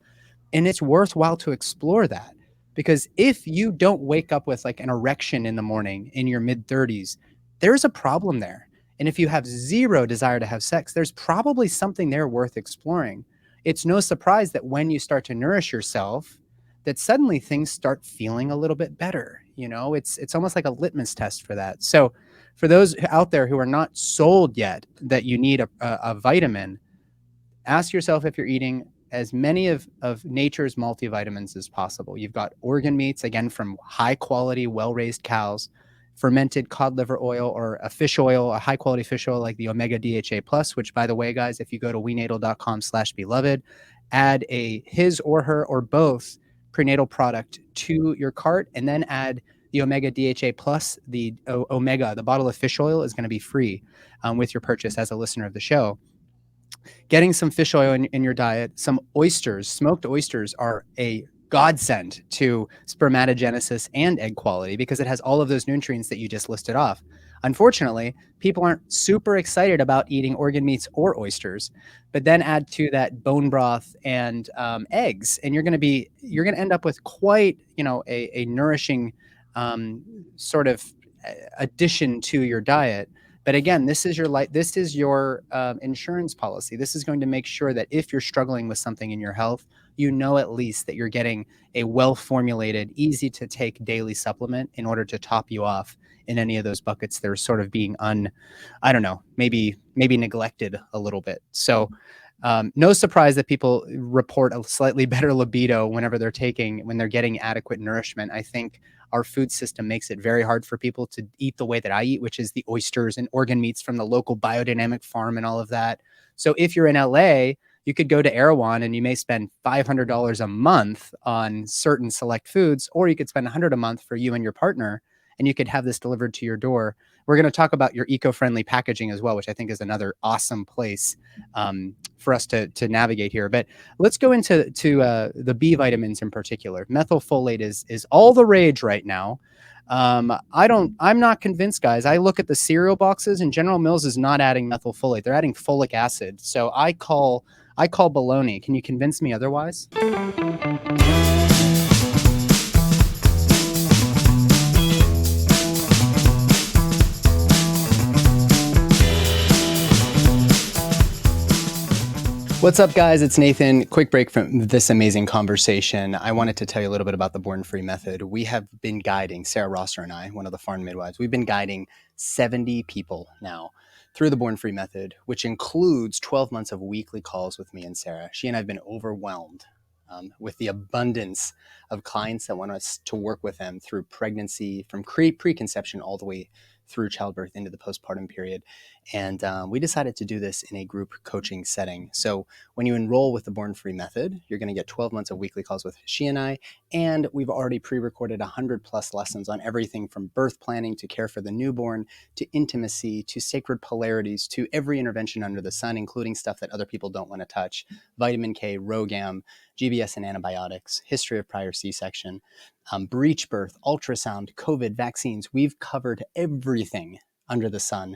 And it's worthwhile to explore that, because if you don't wake up with like an erection in the morning in your mid-30s, there's a problem there. And if you have zero desire to have sex, there's probably something there worth exploring. It's no surprise that when you start to nourish yourself, that suddenly things start feeling a little bit better. You know, it's almost like a litmus test for that. So for those out there who are not sold yet that you need a vitamin, ask yourself if you're eating as many of nature's multivitamins as possible. You've got organ meats, again, from high quality, well-raised cows, fermented cod liver oil or a fish oil, a high quality fish oil like the Omega DHA Plus, which, by the way, guys, if you go to wenatal.com/beloved, add a his or her or both prenatal product to your cart, and then add the Omega DHA Plus, the Omega, the bottle of fish oil is going to be free with your purchase as a listener of the show. Getting some fish oil in your diet, some oysters, smoked oysters are a godsend to spermatogenesis and egg quality because it has all of those nutrients that you just listed off. Unfortunately, people aren't super excited about eating organ meats or oysters, but then add to that bone broth and eggs, and you're going to end up with quite, a nourishing sort of addition to your diet. But again, this is your insurance policy. This is going to make sure that if you're struggling with something in your health, you know at least that you're getting a well-formulated, easy-to-take daily supplement in order to top you off in any of those buckets that are sort of being maybe neglected a little bit. So no surprise that people report a slightly better libido when they're getting adequate nourishment. I think our food system makes it very hard for people to eat the way that I eat, which is the oysters and organ meats from the local biodynamic farm and all of that. So if you're in LA, you could go to Erewhon and you may spend $500 a month on certain select foods, or you could spend $100 a month for you and your partner, and you could have this delivered to your door. We're going to talk about your eco-friendly packaging as well, which I think is another awesome place for us to navigate here. But let's go into the B vitamins in particular. Methylfolate is all the rage right now. I'm not convinced, guys. I look at the cereal boxes and General Mills is not adding methylfolate. They're adding folic acid. So I call baloney. Can you convince me otherwise? What's up, guys? It's Nathan. Quick break from this amazing conversation. I wanted to tell you a little bit about the Born Free Method. We have been guiding, Sarah Rosser and I, one of the foreign midwives, we've been guiding 70 people now through the Born Free Method, which includes 12 months of weekly calls with me and Sarah. She and I have been overwhelmed with the abundance of clients that want us to work with them through pregnancy, from preconception all the way through childbirth into the postpartum period. And we decided to do this in a group coaching setting. So when you enroll with the Born Free Method, you're going to get 12 months of weekly calls with she and I, and we've already pre-recorded 100+ lessons on everything from birth planning to care for the newborn, to intimacy, to sacred polarities, to every intervention under the sun, including stuff that other people don't want to touch: vitamin K, ROGAM, GBS and antibiotics, history of prior C-section, breech birth, ultrasound, COVID, vaccines. We've covered everything under the sun,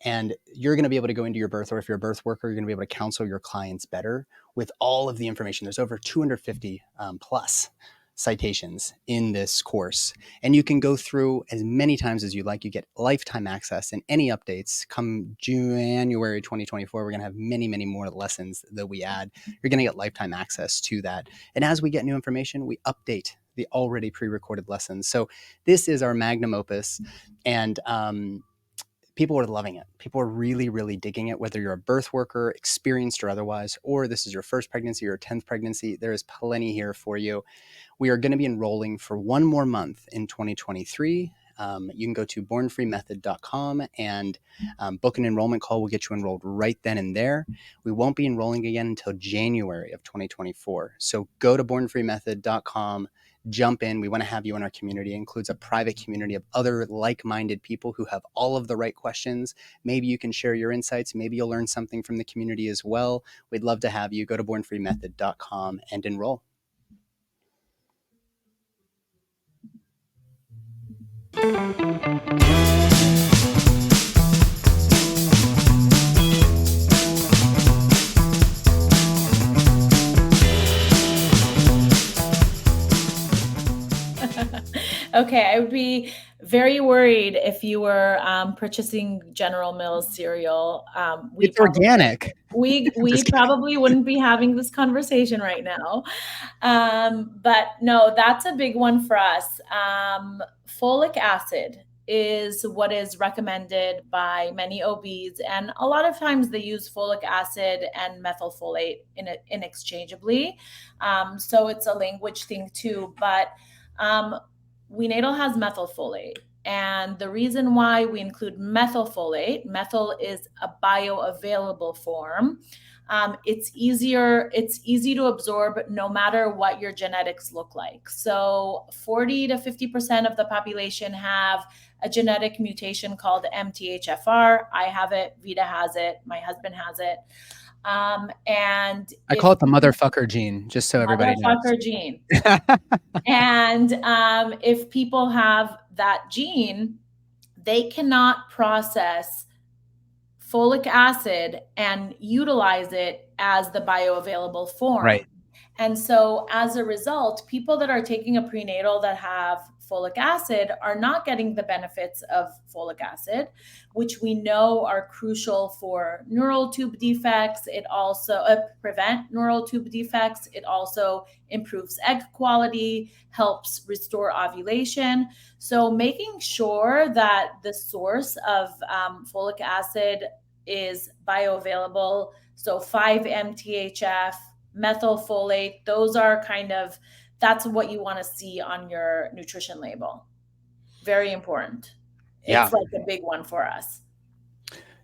and you're going to be able to go into your birth, or if you're a birth worker, you're going to be able to counsel your clients better with all of the information. There's over 250 plus citations in this course, and you can go through as many times as you like. You get lifetime access, and any updates come January 2024, we're going to have many, many more lessons that we add. You're going to get lifetime access to that. And as we get new information, we update the already pre-recorded lessons. So this is our magnum opus, and people are loving it. People are really, really digging it, whether you're a birth worker, experienced or otherwise, or this is your first pregnancy or 10th pregnancy. There is plenty here for you. We are going to be enrolling for one more month in 2023. You can go to bornfreemethod.com and book an enrollment call. We'll get you enrolled right then and there. We won't be enrolling again until January of 2024. So go to bornfreemethod.com. Jump in. We want to have you in our community. It includes a private community of other like-minded people who have all of the right questions. Maybe you can share your insights. Maybe you'll learn something from the community as well. We'd love to have you. Go to bornfreemethod.com and enroll. Okay, I would be very worried if you were purchasing General Mills cereal. It's organic. We probably wouldn't be having this conversation right now. But no, that's a big one for us. Folic acid is what is recommended by many OBs, and a lot of times they use folic acid and methylfolate interchangeably. So it's a language thing too, but WeNatal has methylfolate. And the reason why we include methylfolate, methyl is a bioavailable form. It's easy to absorb no matter what your genetics look like. So 40 to 50% of the population have a genetic mutation called MTHFR. I have it, Vida has it, my husband has it. And I call it the motherfucker gene, just so everybody knows. Motherfucker gene. And if people have that gene, they cannot process folic acid and utilize it as the bioavailable form. Right. And so as a result, people that are taking a prenatal that have folic acid are not getting the benefits of folic acid, which we know are crucial for neural tube defects. It also prevent neural tube defects. It also improves egg quality, helps restore ovulation. So making sure that the source of folic acid is bioavailable, so 5-MTHF, methylfolate, those are that's what you want to see on your nutrition label. Very important. Yeah. It's like a big one for us.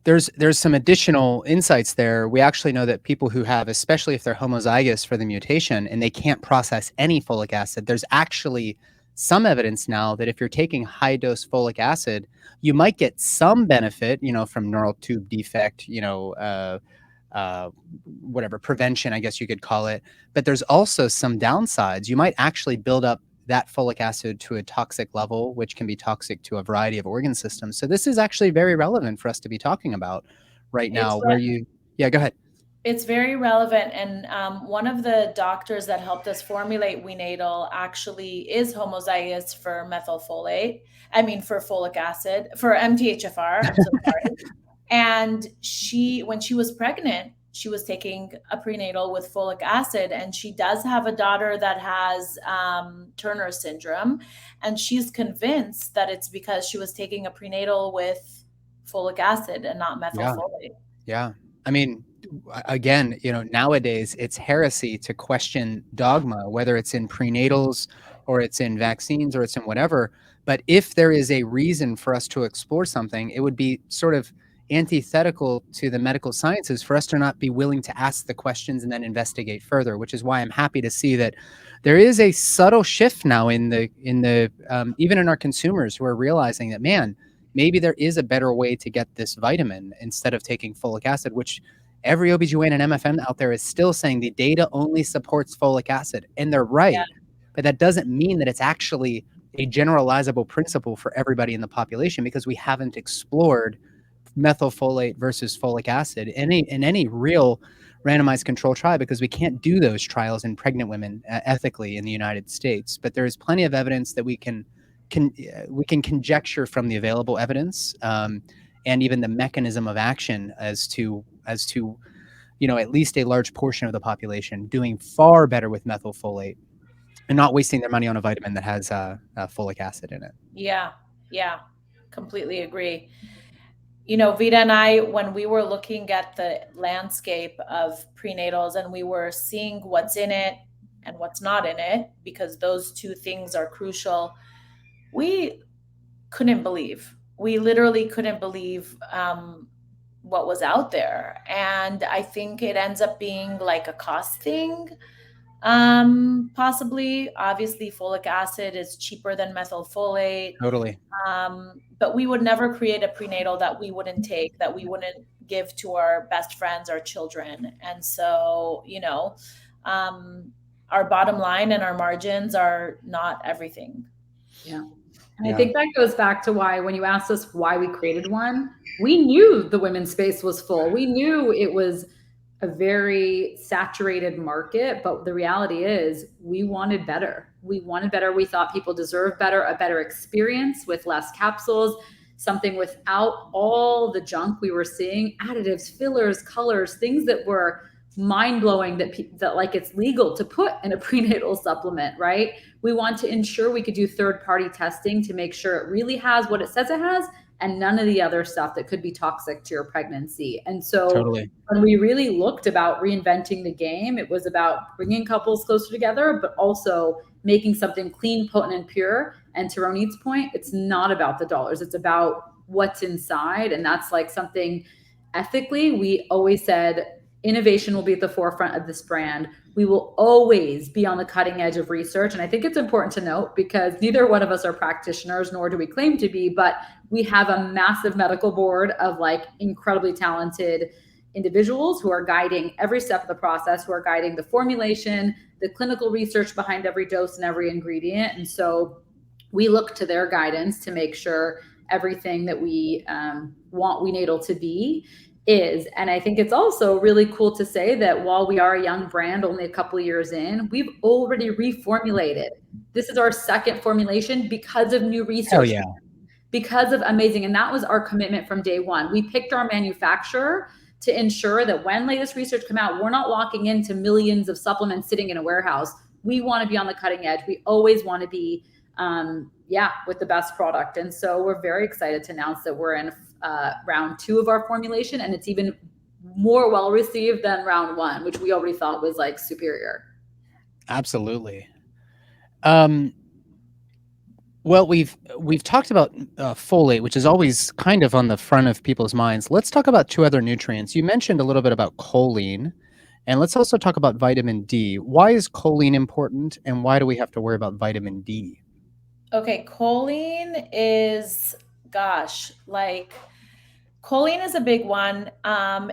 There's some additional insights there. We actually know that people who have, especially if they're homozygous for the mutation and they can't process any folic acid, there's actually some evidence now that if you're taking high dose folic acid, you might get some benefit, from neural tube defect, whatever prevention, I guess you could call it. But there's also some downsides. You might actually build up that folic acid to a toxic level, which can be toxic to a variety of organ systems. So this is actually very relevant for us to be talking about right now. Yeah, go ahead. It's very relevant. And one of the doctors that helped us formulate WeNatal actually is homozygous for for folic acid, for MTHFR. I'm so sorry. And when she was pregnant, she was taking a prenatal with folic acid, and she does have a daughter that has Turner syndrome. And she's convinced that it's because she was taking a prenatal with folic acid and not methylfolate. Yeah. I mean, again, nowadays it's heresy to question dogma, whether it's in prenatals or it's in vaccines or it's in whatever. But if there is a reason for us to explore something, it would be sort of antithetical to the medical sciences for us to not be willing to ask the questions and then investigate further, which is why I'm happy to see that there is a subtle shift now in the even in our consumers who are realizing that, man, maybe there is a better way to get this vitamin instead of taking folic acid, which every OBGYN and MFM out there is still saying the data only supports folic acid. And they're right. Yeah. But that doesn't mean that it's actually a generalizable principle for everybody in the population, because we haven't explored methylfolate versus folic acid in any real randomized control trial, because we can't do those trials in pregnant women ethically in the United States. But there is plenty of evidence that we can conjecture from the available evidence, and even the mechanism of action as to at least a large portion of the population doing far better with methylfolate and not wasting their money on a vitamin that has folic acid in it. Yeah, completely agree. Vida and I, when we were looking at the landscape of prenatals and we were seeing what's in it and what's not in it, because those two things are crucial, we literally couldn't believe what was out there. And I think it ends up being like a cost thing. Possibly, obviously folic acid is cheaper than methylfolate. Totally. But we would never create a prenatal that we wouldn't take, that we wouldn't give to our best friends, our children. And so, our bottom line and our margins are not everything. Yeah. And I think that goes back to why, when you asked us why we created one, we knew the women's space was full. We knew it was a very saturated market, but the reality is we wanted better. We wanted better. We thought people deserve better, a better experience with less capsules, something without all the junk we were seeing, additives, fillers, colors, things that were mind-blowing that like it's legal to put in a prenatal supplement, right? We want to ensure we could do third-party testing to make sure it really has what it says it has and none of the other stuff that could be toxic to your pregnancy. And so Totally. when we really looked about reinventing the game, it was about bringing couples closer together, but also making something clean, potent, and pure. And to Ronit's point, it's not about the dollars. It's about what's inside. And that's like something ethically, we always said innovation will be at the forefront of this brand. We will always be on the cutting edge of research. And I think it's important to note because neither one of us are practitioners, nor do we claim to be, but we have a massive medical board of like incredibly talented individuals who are guiding every step of the process, who are guiding the formulation, the clinical research behind every dose and every ingredient. And so we look to their guidance to make sure everything that we want WeNatal to be is. And I think it's also really cool to say that while we are a young brand, only a couple of years in, we've already reformulated. This is our second formulation because of new research. Hell yeah. Because of amazing. And that was our commitment from day one. We picked our manufacturer to ensure that when latest research come out, we're not locking into millions of supplements sitting in a warehouse. We want to be on the cutting edge. We always want to be, with the best product. And so we're very excited to announce that we're in round 2 of our formulation, and it's even more well received than round 1, which we already thought was like superior. Absolutely. Well, we've talked about folate, which is always kind of on the front of people's minds. Let's talk about 2 other nutrients. You mentioned a little bit about choline, and let's also talk about vitamin D. Why is choline important, and why do we have to worry about vitamin D? Okay, choline is, choline is a big one.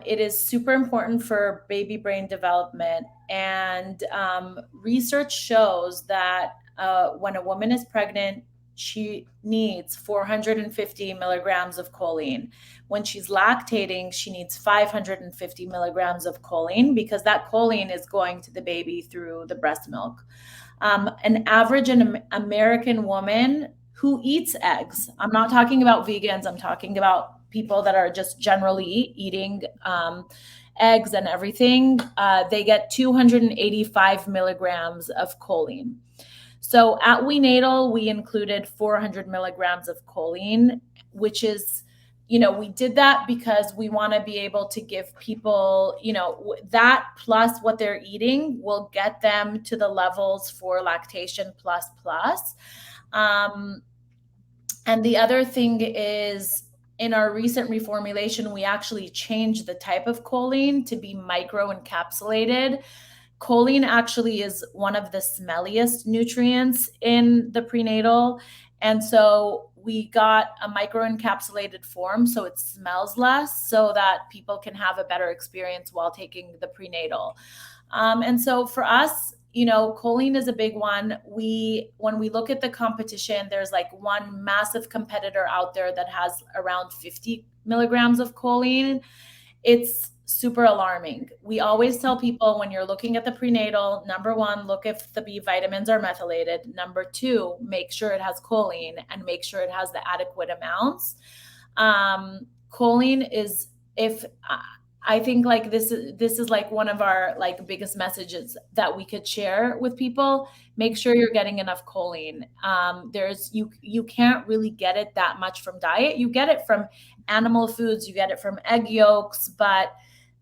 It is super important for baby brain development, and research shows that when a woman is pregnant, she needs 450 milligrams of choline. When she's lactating, she needs 550 milligrams of choline because that choline is going to the baby through the breast milk. An average American woman who eats eggs, I'm not talking about vegans, I'm talking about people that are just generally eating eggs and everything, they get 285 milligrams of choline. So at WeNatal, we included 400 milligrams of choline, which is, we did that because we want to be able to give people, that plus what they're eating will get them to the levels for lactation plus. And the other thing is, in our recent reformulation, we actually changed the type of choline to be microencapsulated. Choline actually is one of the smelliest nutrients in the prenatal. And so we got a microencapsulated form so it smells less so that people can have a better experience while taking the prenatal. And so for us, choline is a big one. When we look at the competition, there's like one massive competitor out there that has around 50 milligrams of choline. It's super alarming. We always tell people when you're looking at the prenatal, number 1, look if the B vitamins are methylated. Number 2, make sure it has choline and make sure it has the adequate amounts. Choline is, I think like this is like one of our like biggest messages that we could share with people. Make sure you're getting enough choline. You can't really get it that much from diet. You get it from animal foods, you get it from egg yolks, but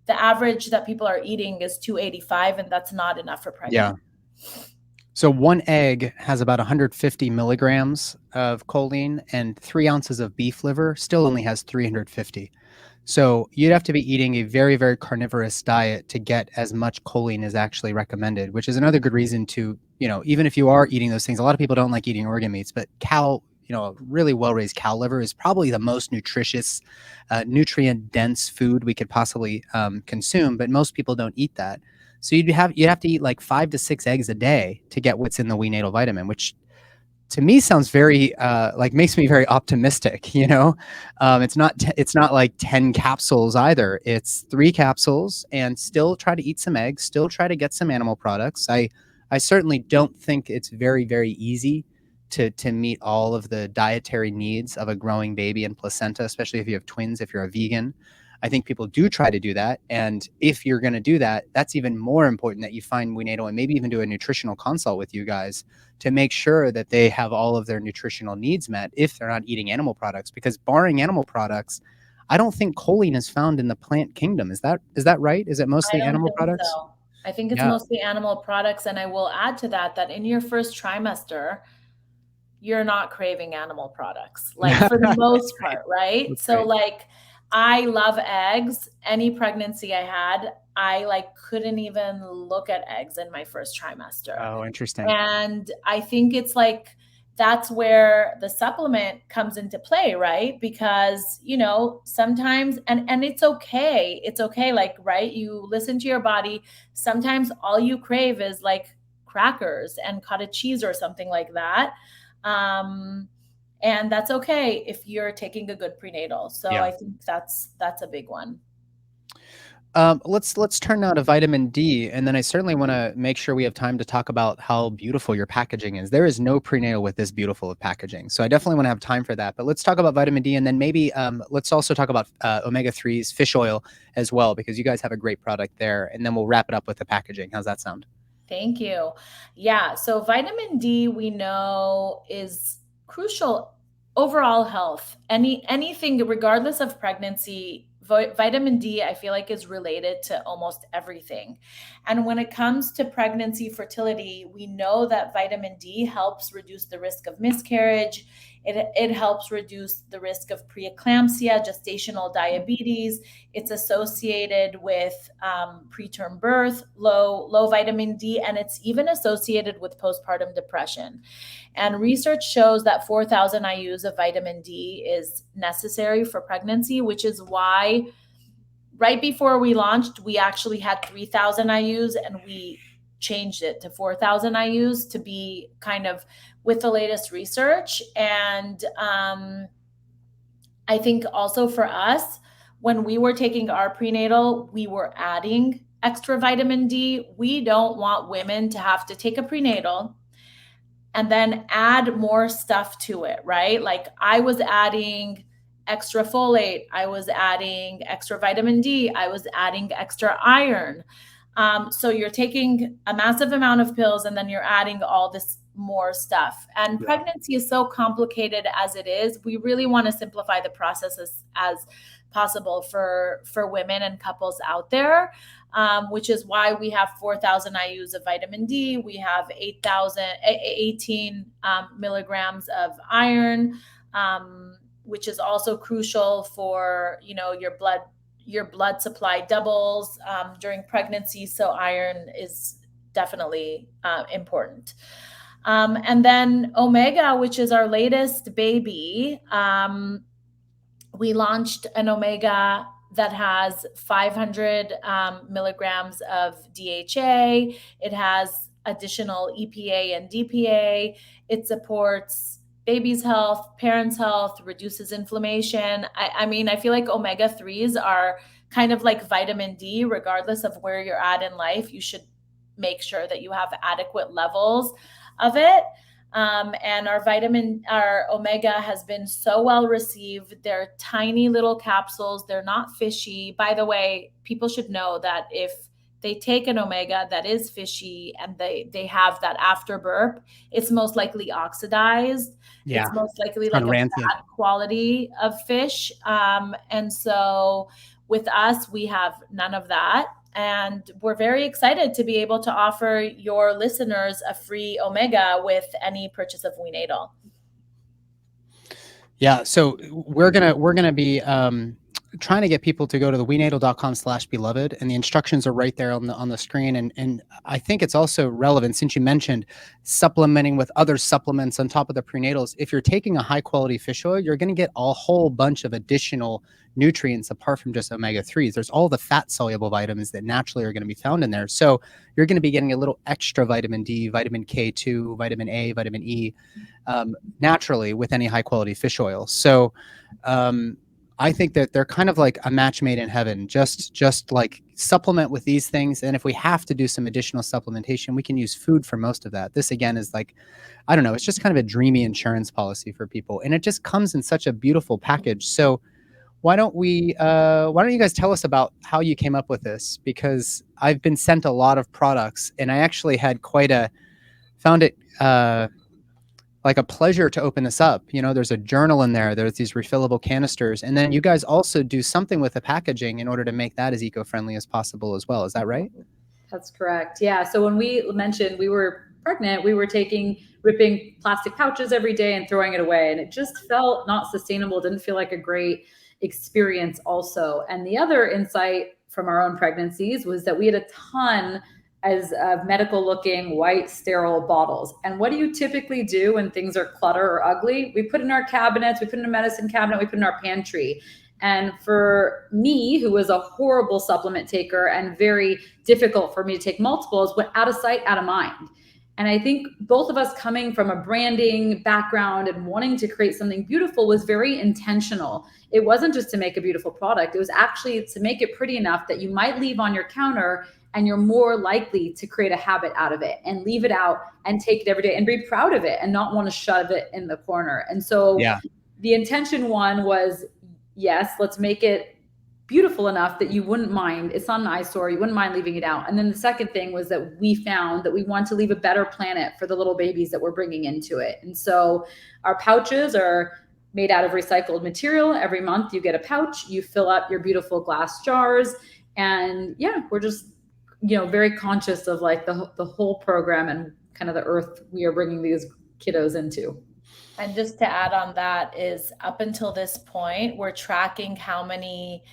the average that people are eating is 285, and that's not enough for pregnant. Yeah. So 1 egg has about 150 milligrams of choline, and 3 ounces of beef liver still only has 350. So you'd have to be eating a very, very carnivorous diet to get as much choline as actually recommended, which is another good reason to, even if you are eating those things, a lot of people don't like eating organ meats, but a really well-raised cow liver is probably the most nutritious, nutrient-dense food we could possibly consume, but most people don't eat that. So you'd have to eat like 5 to 6 eggs a day to get what's in the WeNatal vitamin, which to me sounds very like makes me very optimistic. You know, it's not like 10 capsules either. It's 3 capsules, and still try to eat some eggs, still try to get some animal products. I certainly don't think it's very, very easy to meet all of the dietary needs of a growing baby and placenta, especially if you have twins, if you're a vegan. I think people do try to do that. And if you're going to do that, that's even more important that you find WeNatal and maybe even do a nutritional consult with you guys to make sure that they have all of their nutritional needs met if they're not eating animal products. Because barring animal products, I don't think choline is found in the plant kingdom. Is that right? Is it mostly I don't animal think products? so. I think it's Yeah. mostly animal products. And I will add to that, that in your first trimester, you're not craving animal products, like for the most part, right? That's So great. like, I love eggs. Any pregnancy I had, I like couldn't even look at eggs in my first trimester. Oh, interesting. And I think it's like, that's where the supplement comes into play, right? Because, you know, sometimes, and it's okay. It's okay. Like, right. You listen to your body. Sometimes all you crave is like crackers and cottage cheese or something like that. Um, and that's okay if you're taking a good prenatal. So Yeah. I think that's a big one. Let's turn now to vitamin D, and then I certainly want to make sure we have time to talk about how beautiful your packaging is. There is no prenatal with this beautiful of packaging, so I definitely want to have time for that. But let's talk about vitamin D, and then maybe let's also talk about omega-3s, fish oil as well, because you guys have a great product there. And then we'll wrap it up with the packaging. How's that sound? Thank you. Yeah. So vitamin D, we know, is crucial overall health. Anything, regardless of pregnancy, vitamin D, I feel like, is related to almost everything. And when it comes to pregnancy fertility, we know that vitamin D helps reduce the risk of miscarriage. It helps reduce the risk of preeclampsia, gestational diabetes. It's associated with preterm birth, low vitamin D, and it's even associated with postpartum depression. And research shows that 4,000 IUs of vitamin D is necessary for pregnancy, which is why right before we launched, we actually had 3,000 IUs, and we changed it to 4,000 IUs to be kind of with the latest research. And I think also for us, when we were taking our prenatal, we were adding extra vitamin D. We don't want women to have to take a prenatal and then add more stuff to it, right? Like, I was adding extra folate, I was adding extra vitamin D, I was adding extra iron. So you're taking a massive amount of pills, and then you're adding all this more stuff. And pregnancy is so complicated as it is. We really want to simplify the process as possible for women and couples out there, which is why we have 4,000 IUs of vitamin D. We have 18 milligrams of iron, which is also crucial for, you know, your blood supply doubles during pregnancy. So iron is definitely important. And then omega, which is our latest baby. We launched an omega that has 500 milligrams of DHA. It has additional EPA and DPA. It supports baby's health, parents' health, reduces inflammation. I mean, I feel like omega-3s are kind of like vitamin D. Regardless of where you're at in life, you should make sure that you have adequate levels of it. And our omega has been so well received. They're tiny little capsules. They're not fishy. By the way, people should know that if they take an omega that is fishy and they have that after burp, it's most likely oxidized. Yeah. It's most likely like a bad quality of fish. And so with us, we have none of that. And we're very excited to be able to offer your listeners a free omega with any purchase of WeNatal. Yeah, so we're gonna be trying to get people to go to the wenatal.com/beloved, and the instructions are right there on the screen. And I think it's also relevant, since you mentioned supplementing with other supplements on top of the prenatals. If you're taking a high quality fish oil, you're going to get a whole bunch of additional nutrients apart from just omega-3s. There's all the fat soluble vitamins that naturally are going to be found in there. So you're going to be getting a little extra vitamin D, vitamin K2, vitamin A, vitamin E, naturally with any high quality fish oil. So I think that they're kind of like a match made in heaven. Just like supplement with these things, and if we have to do some additional supplementation, we can use food for most of that. This again is like, I don't know, it's just kind of a dreamy insurance policy for people, and it just comes in such a beautiful package. So why don't you guys tell us about how you came up with this? Because I've been sent a lot of products, and I actually had found it like a pleasure to open this up. You know, there's a journal in there, there's these refillable canisters, and then you guys also do something with the packaging in order to make that as eco-friendly as possible as well. Is that right? That's correct. Yeah. So when we mentioned we were pregnant, we were ripping plastic pouches every day and throwing it away. And it just felt not sustainable. Didn't feel like a great experience also. And the other insight from our own pregnancies was that we had a ton of medical looking white sterile bottles. And what do you typically do when things are clutter or ugly? We put in our cabinets, we put in a medicine cabinet, we put in our pantry. And for me, who was a horrible supplement taker and very difficult for me to take multiples, went out of sight, out of mind. And I think both of us coming from a branding background and wanting to create something beautiful was very intentional. It wasn't just to make a beautiful product. It was actually to make it pretty enough that you might leave on your counter and you're more likely to create a habit out of it and leave it out and take it every day and be proud of it and not want to shove it in the corner. And so the intention one was, yes, let's make it beautiful enough that you wouldn't mind. It's not an eyesore. You wouldn't mind leaving it out. And then the second thing was that we found that we want to leave a better planet for the little babies that we're bringing into it. And so our pouches are made out of recycled material. Every month you get a pouch, you fill up your beautiful glass jars. And yeah, we're just, very conscious of like the whole program and kind of the earth we are bringing these kiddos into. And just to add on that is, up until this point, we're tracking how many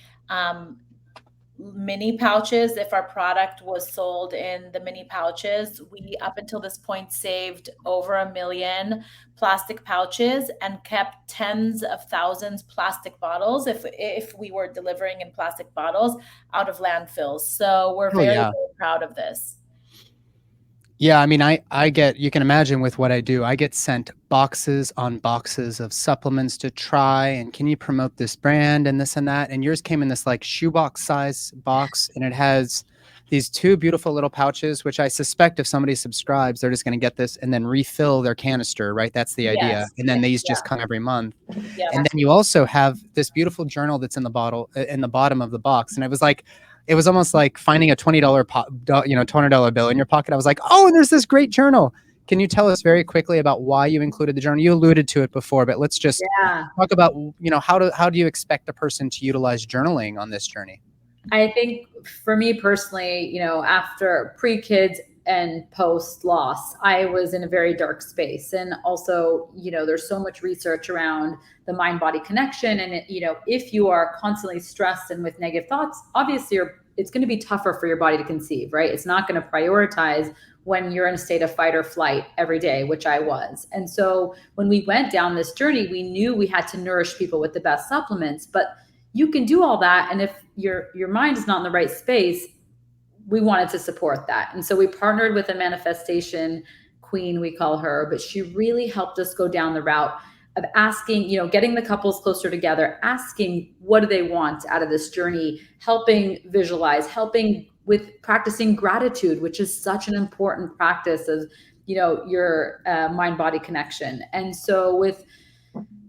mini pouches, if our product was sold in the mini pouches, we up until this point saved over 1 million plastic pouches and kept tens of thousands plastic bottles if we were delivering in plastic bottles out of landfills. So we're very proud of this. Yeah, I mean, you can imagine with what I do, I get sent boxes on boxes of supplements to try, and can you promote this brand and this and that? And yours came in this like shoebox size box, and it has these 2 beautiful little pouches, which I suspect if somebody subscribes, they're just going to get this and then refill their canister, right? That's the idea. Yes. And then these just come every month. Yeah. And then you also have this beautiful journal that's in the bottom of the box. And it was almost like finding a $20 bill in your pocket. I was like, oh, and there's this great journal. Can you tell us very quickly about why you included the journal? You alluded to it before, but let's just talk about, how do you expect a person to utilize journaling on this journey? I think for me personally, after pre-kids and post-loss, I was in a very dark space. And also, there's so much research around the mind-body connection. And, if you are constantly stressed and with negative thoughts, obviously it's going to be tougher for your body to conceive, right? It's not going to prioritize when you're in a state of fight or flight every day, which I was. And so when we went down this journey, we knew we had to nourish people with the best supplements, but you can do all that. And if your mind is not in the right space, we wanted to support that. And so we partnered with a manifestation queen, we call her, but she really helped us go down the route of asking, getting the couples closer together, asking what do they want out of this journey, helping visualize, helping with practicing gratitude, which is such an important practice of, your mind-body connection. And so with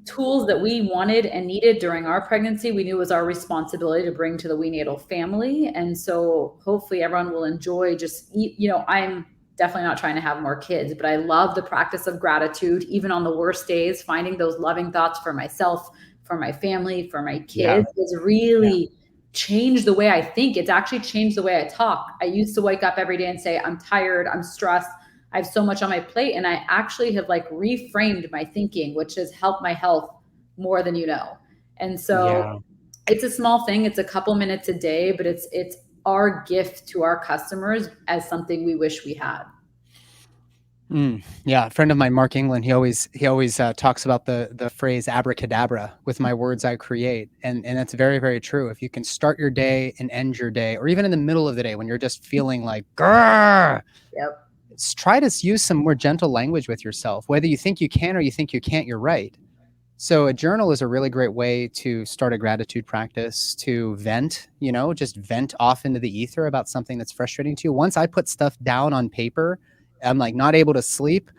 tools that we wanted and needed during our pregnancy, we knew it was our responsibility to bring to the WeNatal family. And so hopefully everyone will enjoy I'm definitely not trying to have more kids, but I love the practice of gratitude, even on the worst days, finding those loving thoughts for myself, for my family, for my kids has really changed the way I think. It's actually changed the way I talk. I used to wake up every day and say, I'm tired, I'm stressed, I have so much on my plate. And I actually have reframed my thinking, which has helped my health more than you know. And so It's a small thing. It's a couple minutes a day, but it's our gift to our customers as something we wish we had. Yeah, a friend of mine, Mark England, he always talks about the phrase abracadabra, with my words I create, and that's very, very true. If you can start your day and end your day, or even in the middle of the day when you're just feeling like grrr, Yep. try to use some more gentle language with yourself. Whether you think you can or you think you can't, you're right. So a journal is a really great way to start a gratitude practice, to vent, just vent off into the ether about something that's frustrating to you. Once I put stuff down on paper, I'm like not able to sleep.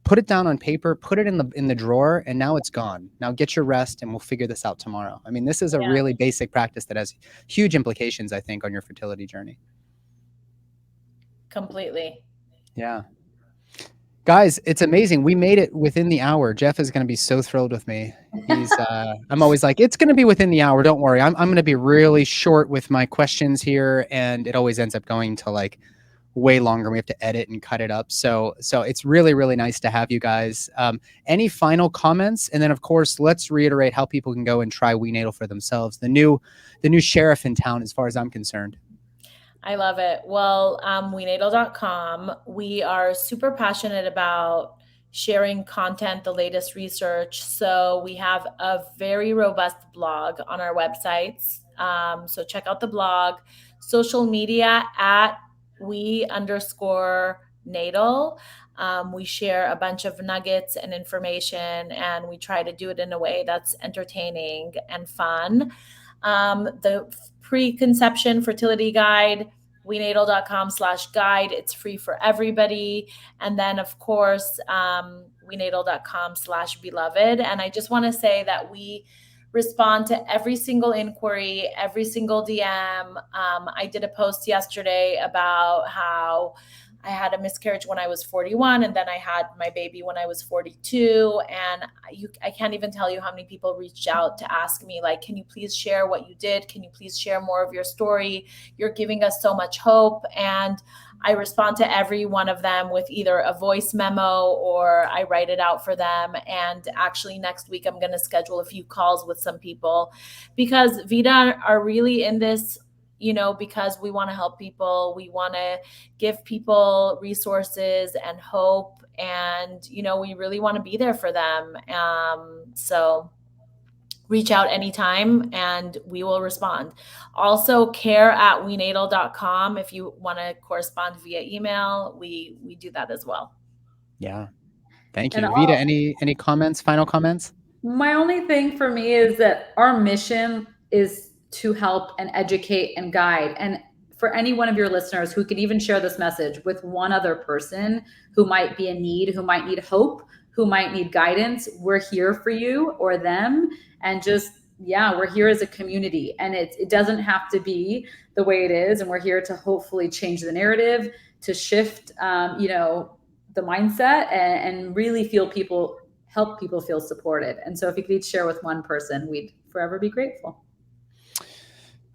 Put it down on paper, put it in the drawer, and now it's gone. Now get your rest, and we'll figure this out tomorrow. I mean, this is a really basic practice that has huge implications, I think, on your fertility journey. Completely. Yeah. Guys, it's amazing. We made it within the hour. Jeff is going to be so thrilled with me. I'm always like, it's going to be within the hour. Don't worry. I'm going to be really short with my questions here. And it always ends up going to like way longer. We have to edit and cut it up. So it's really, really nice to have you guys. Any final comments? And then of course, let's reiterate how people can go and try WeNatal for themselves. The new sheriff in town, as far as I'm concerned. I love it. Well, WeNatal.com, we are super passionate about sharing content, the latest research. So we have a very robust blog on our websites. So check out the blog. Social media at we_natal. We share a bunch of nuggets and information, and we try to do it in a way that's entertaining and fun. The preconception fertility guide, wenatal.com/guide. It's free for everybody. And then of course, wenatal.com/beloved. And I just want to say that we respond to every single inquiry, every single DM. I did a post yesterday about how I had a miscarriage when I was 41, and then I had my baby when I was 42. And I can't even tell you how many people reached out to ask me, like, can you please share what you did? Can you please share more of your story? You're giving us so much hope. And I respond to every one of them with either a voice memo or I write it out for them. And actually next week, I'm going to schedule a few calls with some people, because Vida are really in this, because we want to help people. We want to give people resources and hope. And, we really want to be there for them. So reach out anytime and we will respond. Also, care@wenatal.com. If you want to correspond via email, we do that as well. Yeah. Thank you. Vida, any comments, final comments? My only thing for me is that our mission is to help and educate and guide. And for any one of your listeners who could even share this message with one other person who might be in need, who might need hope, who might need guidance, we're here for you or them. And just, we're here as a community, and it doesn't have to be the way it is. And we're here to hopefully change the narrative, to shift, the mindset and really help people feel supported. And so if you could each share with one person, we'd forever be grateful.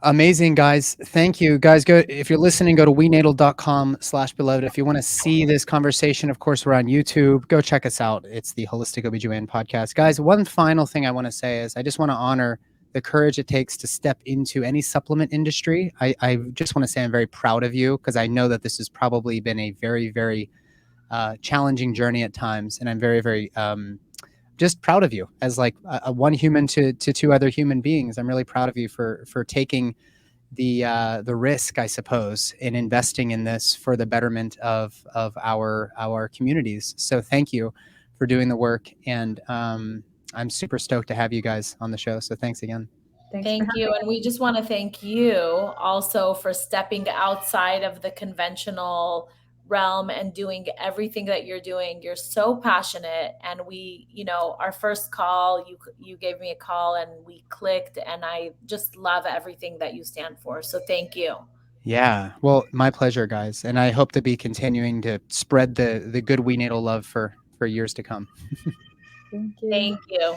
Amazing, guys. Thank you, guys. If you're listening, go to wenatal.com/beloved. If you want to see this conversation, of course, we're on YouTube. Go check us out. It's the Holistic OBGYN podcast. Guys, one final thing I want to say is I just want to honor the courage it takes to step into any supplement industry. I just want to say I'm very proud of you, because I know that this has probably been a very, very challenging journey at times. And I'm very, very just proud of you as like a one human to two other human beings. I'm really proud of you for taking the risk, I suppose, in investing in this for the betterment of our communities. So thank you for doing the work. And I'm super stoked to have you guys on the show. So thanks again. Thank you. And we just want to thank you also for stepping outside of the conventional realm and doing everything that you're doing. You're so passionate. And we, our first call, you gave me a call and we clicked, and I just love everything that you stand for. So thank you. Yeah. Well, my pleasure, guys. And I hope to be continuing to spread the good WeNatal love for years to come. Thank you. Thank you.